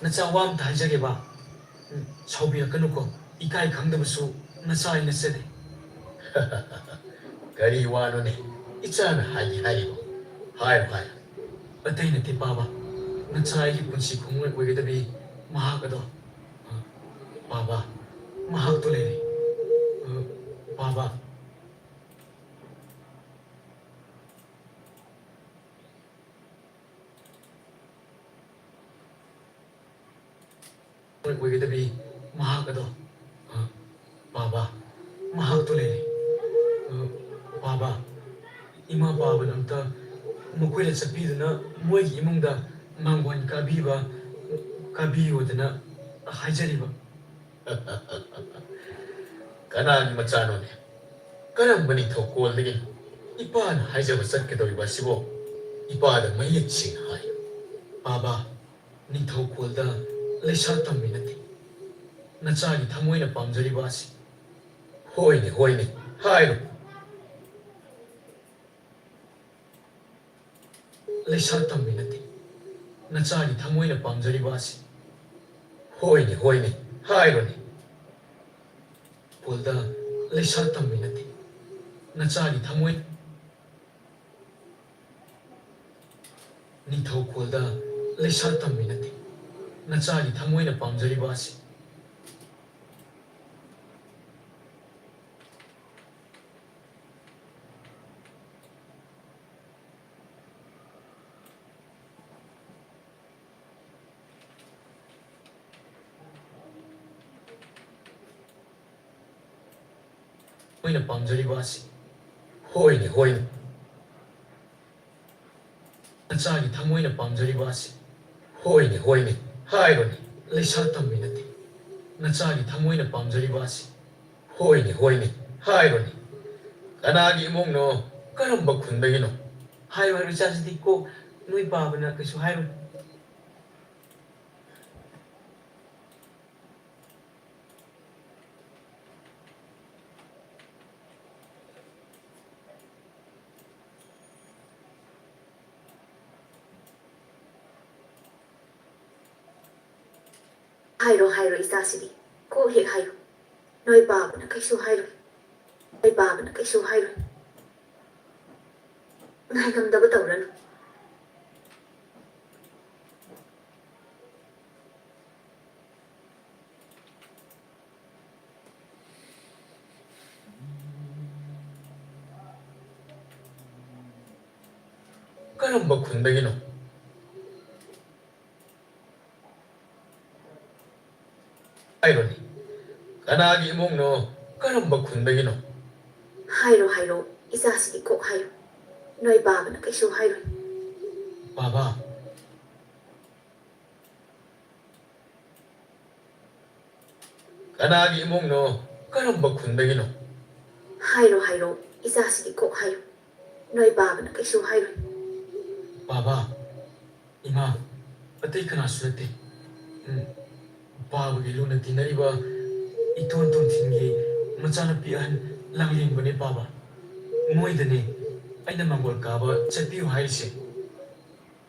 Nachawam tajage ba. Saubira kanuko ikai khangdabasu nasai na sade. Kariwa no ne. Ichana hayi hayi ba. Hayi hayi. Atay na tipaba. Nachai ki punsi khungwe wegadabi mahakado. Baba. Mahak to le. Baba. Wegadabi mahakado. Baba. Mahak to le. Baba. Ima baba namta mukoy sapiduna moy imungda mangwan kabiba kabiyodana hajariba. Kanang machano ne. Kanang mani thokol degi. Ipan hajaba satkadoriba sibo. Ipada mayek sing hai. Baba ni thokol da leisa tamminati. Nachagi thamoina pamjariba asi. Hoine hoine. Hairo. Leisa tamminati. Nachagi thamoina pamjariba asi. Hoine hoine. Hairo ne. Polda leisa tamminati. Nachagi thamoina Nithau kolda leisa tamminati. Nachagi thamoina pamjariba asi. Hoine pamjariba asi. Hoine hoine. Nachagi thamoina pamjariba asi. Hoine hoine. Hairo ne. Leisa tamminati. Nachagi thamoina pamjariba asi. Hoine hoine. Hairo ne. Kanagi imong no. Karamba khundagi no. Hairo hairo chasidi ko nui baba na kasu hairo. Hairo hairo isasidi ko hek hairo. Noi baba na kaisu hairo. Noi baba na kaisu hairo. Ngai gamdaba tauranu. Karamba khundagi no. Hairo ne. Kanagi imong no. Karamba khundagi no. Hairo hairo isasidi ko hairo. Noi baba na kaisu hairo. Baba. Kanagi imong no. Karamba khundagi no. Hairo hairo isasidi ko hairo. Noi baba na kaisu hairo. Baba. Ima. Atay kana surate. Baba gi luna tinariba. Iton ton tingi. Machana pian langling bane baba. Moidane. Aina mangol kaba chapiu haise.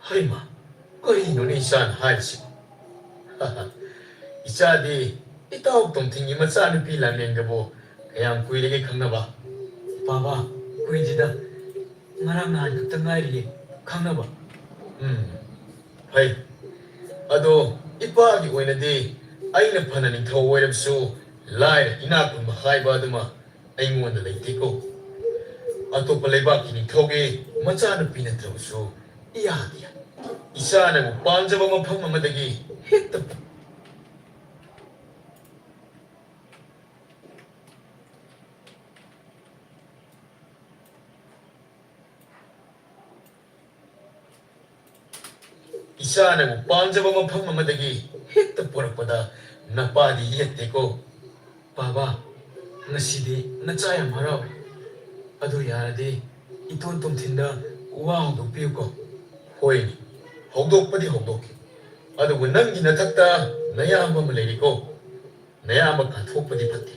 Haima. Kari no ni san haise. Isa di. Itaw tong tingi machana pi langling gabo. Kayang kuilagi kangnaba. Baba. Kuijida. Ngarang nahan kakta ngairi. Kangnaba. Hai. Ado. Ipagi oinadi. Aina pana ningthaw oirabsu. Lai inakun mahaiba aduma. Aingonda leitiko. Atopa leibaki ningthawgi machana pinatrabusu. Iyadiya. Isana mo pamjaba mafam amadagi hekta Isana mo pamjaba mafam amadagi hekta porakpada napadi yetteko. Baba, ngasidi nachayam haraw. Adu yaradi iton tom thinda wa hongdokpiu ko. Hoini, hongdokpadi hongdoki. Adugu nangi nathakta nayamba ma leiriko. Nayamba kathokpadi phatti.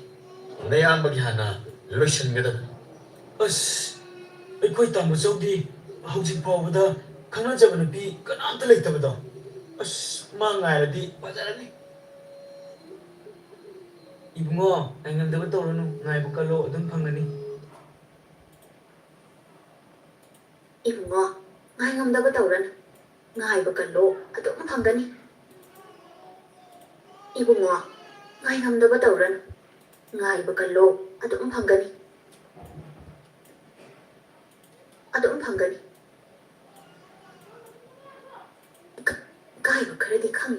Nayambagi hana lotion gada. As ꯑꯩꯈꯣꯏ ꯇꯥꯃꯣꯆꯧꯗꯤ ꯍꯧꯖꯤꯛ ꯐꯥꯎꯕꯗ ꯈꯪꯅꯖꯕ ꯅꯨꯄꯤ ꯀꯅꯥꯝꯇ ꯂꯩꯇꯕꯗꯣ ꯑꯁ ꯃꯥ ꯉꯥꯏꯔꯗꯤ ꯐꯖꯔꯅꯤ 이붕어 ꯉꯥꯏꯉꯝꯗꯕ ꯇꯧꯔꯅꯨ ꯉꯥꯏꯕ ꯀꯜꯂꯣ ꯑꯗꯨꯝ ꯐꯪꯒꯅꯤ 이붕어 ꯉꯥꯏꯉꯝꯗꯕ ꯇꯧꯔꯅꯨ ꯉꯥꯏꯕ ꯀꯜꯂꯣ ꯑꯗꯨꯝ ꯐꯪꯒꯅꯤ 이붕어 ꯉꯥꯏꯉꯝꯗꯕ ꯇꯧꯔꯅꯨ ꯉꯥꯏꯕ ꯀꯜꯂꯣ ꯑꯗꯨꯝ ꯐꯪꯒꯅꯤ ꯑꯗꯨꯝ ꯐꯪꯒꯅꯤ ꯀꯥꯏꯕ ꯈꯔꯗꯤ ꯈꯪ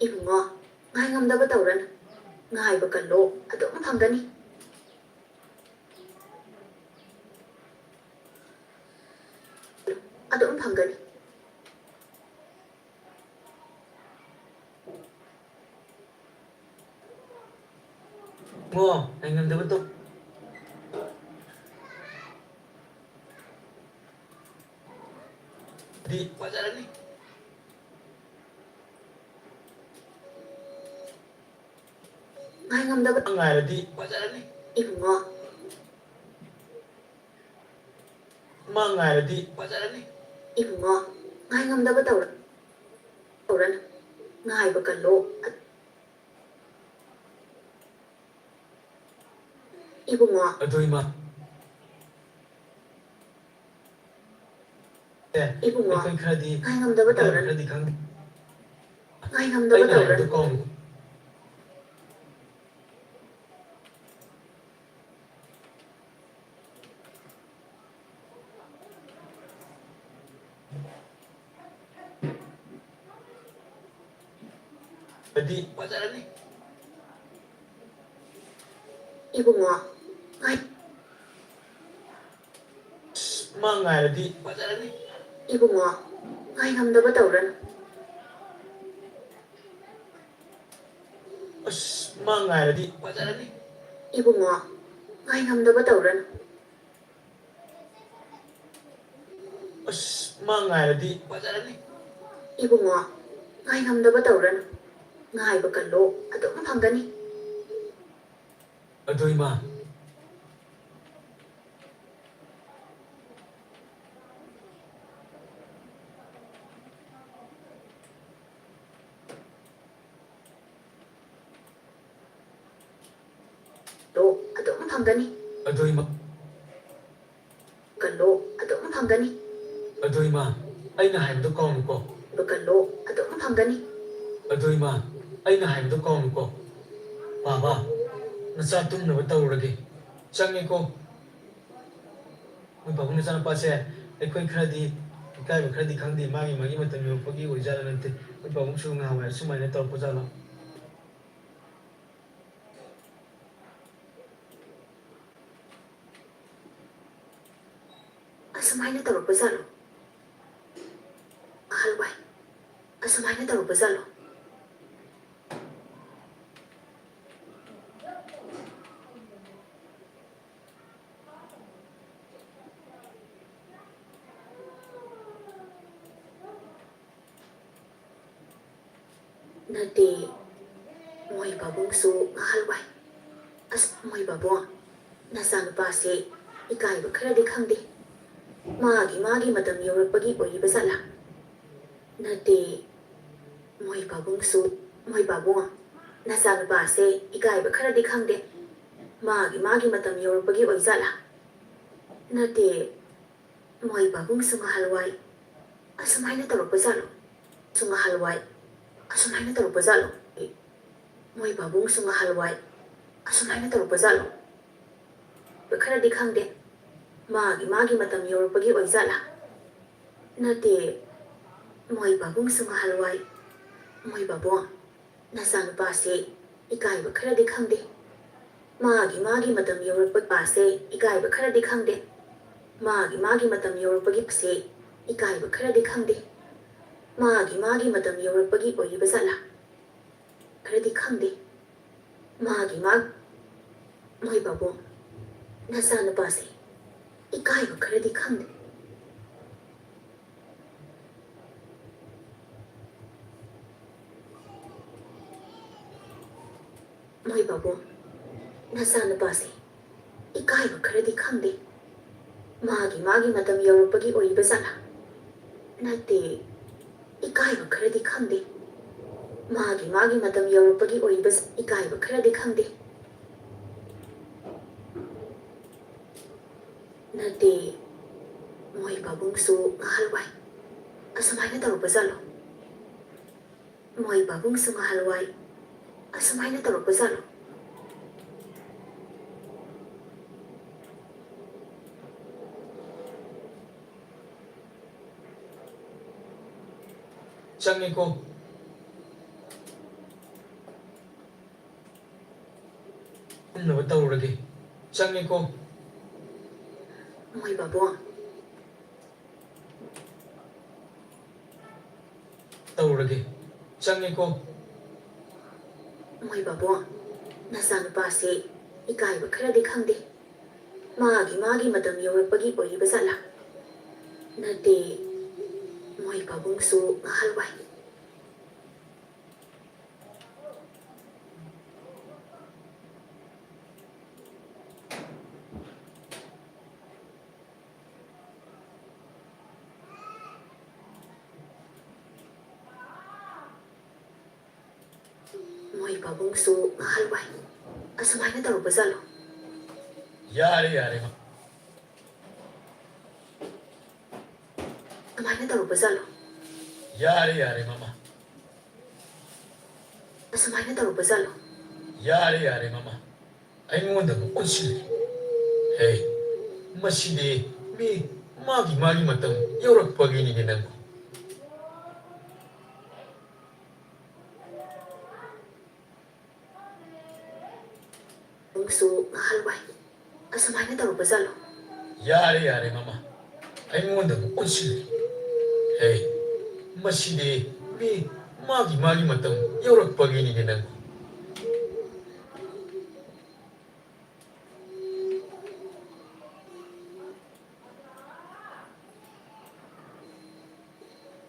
이붕어 ꯉꯥꯏꯉꯝꯗꯕ ꯇꯧꯔꯅꯨ ꯉꯥꯏꯕ ꯀꯜꯂꯣ ꯑꯗꯨꯝ ꯐꯪꯒꯅꯤ ꯑꯗꯨꯝ ꯐꯪꯒꯅꯤ ꯉꯥꯏꯉꯝꯗꯕ ꯇꯧ ꯗꯤ ꯐꯖꯔꯅꯤ ꯉꯥꯏꯉꯝꯗꯕ ꯉꯥꯏꯔꯗꯤ ꯐꯖꯔꯅꯤ 이붕어 ꯃꯥ ꯉꯥꯏꯔꯗꯤ ꯐꯖꯔꯅꯤ 이붕어 ꯉꯥꯏꯉꯝꯗꯕ ꯇꯧꯔꯅꯨ ꯉꯥꯏꯕ ꯀꯜꯂꯣ 이붕어 ꯑꯗꯣ ꯏꯃꯥ 이붕어 ꯑꯩꯈꯣꯏ ꯈꯔꯗꯤ ꯉꯥꯏꯉꯝꯗꯕ ꯏꯀꯥꯏꯕ ꯇꯧꯔꯅꯨ ꯈꯔꯗꯤ ꯈꯪꯗꯦ ꯉꯥꯏꯉꯝꯗꯕ ꯑꯩꯅ ꯍꯥꯏꯕꯗꯣ ꯇꯧꯔꯅꯨ ꯀꯥꯎꯅꯨ ꯑꯗꯤ ꯐꯖꯔꯅꯤ 이붕어 ꯃꯥ ꯉꯥꯏꯔꯗꯤ ꯐꯖꯔꯅꯤ 이붕어 ꯉꯥꯏꯉꯝꯗꯕ ꯇꯧꯔꯅꯨ ꯑꯁ ꯃꯥ ꯉꯥꯏꯔꯗꯤ ꯐꯖꯔꯅꯤ 이붕어 ꯉꯥꯏꯉꯝꯗꯕ ꯇꯧꯔꯅꯨ ꯑꯁ ꯃꯥ ꯉꯥꯏꯔꯗꯤ ꯐꯖꯔꯅꯤ 이붕어 ꯉꯥꯏꯉꯝꯗꯕ ꯇꯧꯔꯅꯨ ꯉꯥꯏꯕ ꯀꯜꯂꯣ ꯑꯗꯨꯝ ꯐꯪꯒꯅꯤ ꯑꯗꯣ ꯏꯃꯥ ꯑꯗꯨꯝ ꯐꯪꯒꯅꯤ ꯑꯗꯣ ꯏꯃꯥ ꯀꯜꯂꯣ ꯑꯗꯨꯝ ꯐꯪꯒꯅꯤ ꯑꯗꯣ ꯏꯃꯥ ꯑꯩꯅ ꯍꯥꯏꯕꯗꯣ ꯀꯥꯎꯅꯨꯀꯣ ꯀꯜꯂꯣ ꯑꯗꯨꯝ ꯐꯪꯒꯅꯤ ꯑꯗꯣ ꯏꯃꯥ ꯑꯩꯅ ꯍꯥꯏꯕꯗꯣ ꯀꯥꯎꯅꯨꯀꯣ ꯕꯥꯕꯥ ꯅꯆꯥ ꯇꯨꯝꯅꯕ ꯇꯧꯔꯒꯦ ꯆꯪꯉꯦꯀꯣ ꯃꯣꯏ ꯄꯥꯕꯨꯡ ꯅꯆꯥꯅꯨꯄꯥꯁꯦ ꯑꯩꯈꯣꯏ ꯈꯔꯗꯤ ꯏꯀꯥꯏꯕ ꯈꯔꯗꯤ ꯈꯪꯗꯦ ꯃꯥꯒꯤ ꯃꯇꯝ ꯌꯧꯔꯛꯄꯒꯤ ꯑꯣꯏꯖꯥꯠꯂ ꯅꯠꯇꯦ ꯃꯣꯏ ꯄꯥꯕꯨꯡꯁꯨ ꯉꯍꯥꯟꯋꯥꯏ ꯑꯁꯨꯃꯥꯏꯅ ꯇꯧꯔꯛꯄꯖꯥꯠꯂꯣ ꯑꯁꯨꯃꯥꯏꯅ ꯇꯧꯔꯛꯄꯖꯥꯠꯂꯣ ꯑꯍꯜꯋꯥꯏ ꯑꯁꯨꯃꯥꯏꯅ ꯇꯧꯔꯛꯄꯖꯥꯠꯂꯣ ꯅꯠꯇꯦ ꯃꯣꯏ ꯄꯥꯕꯨꯡꯁꯨ ꯑꯍꯜꯋꯥꯏ ꯑꯁ ꯃꯣꯏ ꯄꯥꯕꯨꯡ ꯅꯆꯥꯅꯨꯄꯥꯁꯦ ꯏꯀꯥꯏꯕ ꯈꯔꯗꯤ ꯈꯪꯗꯦ ꯃꯥꯒꯤ ꯃꯇꯝ ꯌꯧꯔꯛꯄꯒꯤ ꯑꯣꯏꯔꯤꯕ ꯖꯥꯠꯂꯥ ꯅꯠꯇꯦ ꯃꯣꯏ ꯄꯥꯕꯨꯡ ꯅꯆꯥꯅꯨꯄꯥꯁꯦ ꯏꯀꯥꯏꯕ ꯈꯔꯗꯤ ꯈꯪꯗꯦ ꯃꯥꯒꯤ ꯃꯇꯝ ꯌꯧꯔꯛꯄꯒꯤ ꯑꯣꯏꯖꯥꯠꯂꯥ ꯅꯠꯇꯦ ꯃꯣꯏ ꯄꯥꯕꯨꯡꯁꯨ ꯉꯍꯥꯜꯋꯥꯏ ꯑꯁꯨꯃꯥꯏꯅ ꯇꯧꯔꯛꯄꯖꯥꯠꯂꯣ ꯉꯍꯥꯜꯋꯥꯏ ꯑꯁꯨꯃꯥꯏꯅ ꯇꯧꯔꯛꯄꯖꯥꯠꯂꯣ ꯃꯣꯏ ꯄꯥꯕꯨꯡꯁꯨ ꯉꯍꯥꯜꯋꯥꯏ ꯑꯁꯨꯃꯥꯏꯅ ꯇꯧꯔꯛꯄꯖꯥꯠꯂꯣ ꯈꯔꯗꯤ ꯈꯪꯗꯦ ꯃꯥꯒꯤ ꯃꯇꯝ ꯌꯧꯔꯛꯄꯒꯤ ꯑꯣꯏꯖꯥꯠꯂꯥ ꯅꯠꯇꯦ ꯃꯣꯏ ꯄꯥꯕꯨꯡꯁꯨ ꯉꯍꯥꯜꯋꯥꯏ ꯃꯣꯏ ꯄꯥꯕꯨꯡ ꯅꯆꯥꯅꯨꯄꯥꯁꯦ ꯏꯀꯥꯏꯕ ꯈꯔꯗꯤ ꯈꯪꯗꯦ ꯃꯥꯒꯤ ꯃꯇꯝ ꯌꯧꯔꯛꯄ ꯄꯥꯁꯦ ꯏꯀꯥꯏꯕ ꯈꯔꯗꯤ ꯈꯪꯗꯦ ꯃꯥꯒꯤ ꯃꯇꯝ ꯌꯧꯔꯛꯄꯒꯤ ꯄꯥꯁꯦ ꯏꯀꯥꯏꯕ ꯈꯔꯗꯤ ꯈꯪꯗꯦ ꯃꯥꯒꯤ ꯃꯇꯝ ꯌꯧꯔꯛꯄꯒꯤ ꯑꯣꯏꯔꯤꯕ ꯖꯥꯠꯂꯥ ꯈꯔꯗꯤ ꯈꯪꯗꯦ ꯃꯣꯏ ꯄꯥꯕꯨꯡ ꯅꯆꯥꯅꯨꯄꯥꯁꯦ ꯏꯀꯥꯏꯕ ꯈꯔꯗꯤ ꯈꯪꯗꯦ ꯃꯣꯏ ꯕꯥꯕꯨ ꯅꯆꯥꯅꯨꯄꯥꯁꯦ ꯏꯀꯥꯏꯕ ꯈꯔꯗꯤ ꯈꯪꯗꯦ ꯃꯥꯒꯤ ꯃꯇꯝ ꯌꯧꯔꯛꯄꯒꯤ ꯑꯣꯏꯕ ꯖꯥꯠꯂꯥ ꯅꯠꯇꯦ ꯏꯀꯥꯏꯕ ꯈꯔꯗꯤ ꯈꯪꯗꯦ ꯃꯥꯒꯤ ꯃꯇꯝ ꯌꯧꯔꯛꯄꯒꯤ ꯑꯣꯏꯕ ꯏꯀꯥꯏꯕ ꯈꯔꯗꯤ ꯈꯪꯗꯦ ꯅꯠꯇꯦ ꯃꯣꯏ ꯄꯥꯕꯨꯡꯁꯨ ꯉꯍꯥꯜꯋꯥꯏ ꯑꯁꯨꯃꯥꯏꯅ ꯇꯧꯔꯛꯄ ꯖꯥꯠꯂꯣ ꯃꯣꯏ ꯄꯥꯕꯨꯡꯁꯨ ꯉꯍꯥꯜꯋꯥꯏ ꯑꯁꯨꯃꯥꯏꯅ ꯇꯧꯔꯛꯄ ꯖꯥꯠꯂꯣ ꯆꯪꯉꯦꯀꯣ ꯅꯕ ꯇꯧꯔꯒꯦ ꯆꯪꯉꯦꯀꯣ ꯃꯣꯏ ꯕꯥꯕꯨꯡ ꯇꯧꯔꯒꯦ ꯆꯪꯉꯦꯀꯣ ꯃꯣꯏ ꯕꯥꯕꯨꯡ ꯅꯆꯥꯅꯨꯄꯥꯁꯦ ꯏꯀꯥꯏꯕ ꯈꯔꯗꯤ ꯈꯪꯗꯦ ꯃꯥꯒꯤ ꯃꯇꯝ ꯌꯧꯔꯛꯄꯒꯤ ꯑꯣꯏꯕ ꯖꯥꯠꯂꯥ ꯅꯠꯇꯦ ꯃꯣꯏ ꯄꯥꯕꯨꯡꯁꯨ ꯉꯍꯥꯜꯋꯥꯏ ꯃꯣꯏ ꯄꯥꯕꯨꯡꯁꯨ ꯉꯍꯥꯜꯋꯥꯏ ꯑꯁꯨꯃꯥꯏꯅ ꯇꯧꯔꯛꯄ ꯖꯥꯠꯂꯣ ꯌꯥꯔꯦ ꯑꯁꯨꯃꯥꯏꯅ ꯇꯧꯔꯛꯄ ꯖꯥꯠꯂꯣ ꯌꯥꯔꯦ ꯃꯃꯥ ꯑꯁꯨꯃꯥꯏꯅ ꯇꯧꯔꯛꯄ ꯖꯥꯠꯂꯣ ꯌꯥꯔꯦ ꯃꯃꯥ ꯑꯩꯉꯣꯟꯗ ꯑꯃꯨꯛ ꯑꯣꯟꯁꯤꯜꯂꯦ ꯍꯦ ꯃꯁꯤꯗꯤ ꯃꯤ ꯃꯥꯒꯤ ꯃꯇꯝ ꯌꯧꯔꯛꯄꯒꯤꯅꯤꯅꯦ ꯅꯪꯕꯨ ꯄꯥꯕꯨꯡꯁꯨ ꯉꯍꯥꯜꯋꯥꯏ ꯑꯁꯨꯃꯥꯏꯅ ꯇꯧꯔꯛꯄ ꯖꯥꯠꯂꯣ ꯌꯥꯔꯦ ꯃꯃꯥ ꯑꯩꯉꯣꯟꯗ ꯑꯃꯨꯛ ꯑꯣꯟꯁꯤꯜꯂꯦ ꯍꯦ ꯃꯁꯤꯗꯤ ꯃꯤ ꯃꯥꯒꯤ ꯃꯇꯝ ꯌꯧꯔꯛꯄꯒꯤꯅꯤꯅꯦ ꯅꯪꯕꯨ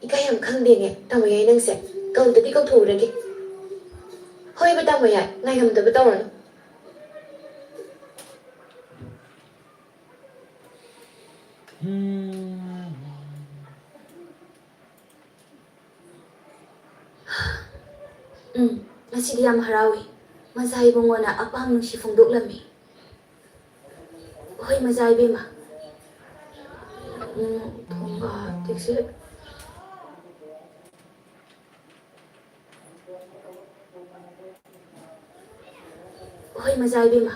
ꯏꯀꯥꯏ ꯌꯥꯝ ꯈꯪꯗꯦꯅꯦ ꯇꯥꯃꯣ ꯌꯥꯏ ꯅꯪꯁꯦ ꯀꯧꯗꯗꯤ ꯀꯧꯊꯣꯛꯎꯔꯒꯦ ꯍꯣꯏꯕ ꯇꯥꯃꯣ ꯌꯥꯏ ꯉꯥꯏꯉꯝꯗꯕ ꯇꯧꯔꯅꯨ ꯉꯁꯤꯗꯤ ꯌꯥꯝ ꯍꯔꯥꯎꯏ ꯃꯆꯥ ꯏꯕꯨꯡꯉꯣꯅ ꯑꯄꯥꯝ ꯅꯨꯡꯁꯤ ꯐꯣꯡꯗꯣꯛꯂꯝꯃꯤ ꯍꯣꯏ ꯃꯆꯥ ꯏꯕꯦꯝꯃ ꯊꯣꯡꯒꯥ ꯇꯦꯛꯁꯤ ꯍꯣꯏ ꯃꯆꯥ ꯏꯕꯦꯝꯃ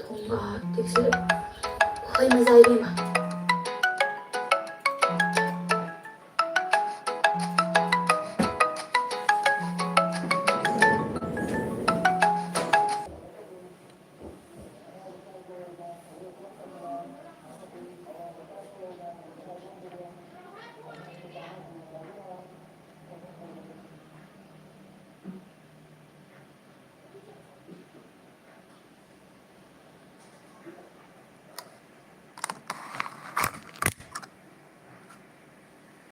ꯊꯣꯡꯒꯥ ꯇꯦꯛꯁꯤ ꯍꯣꯏ ꯃꯆꯥ ꯏꯕꯦꯝꯃ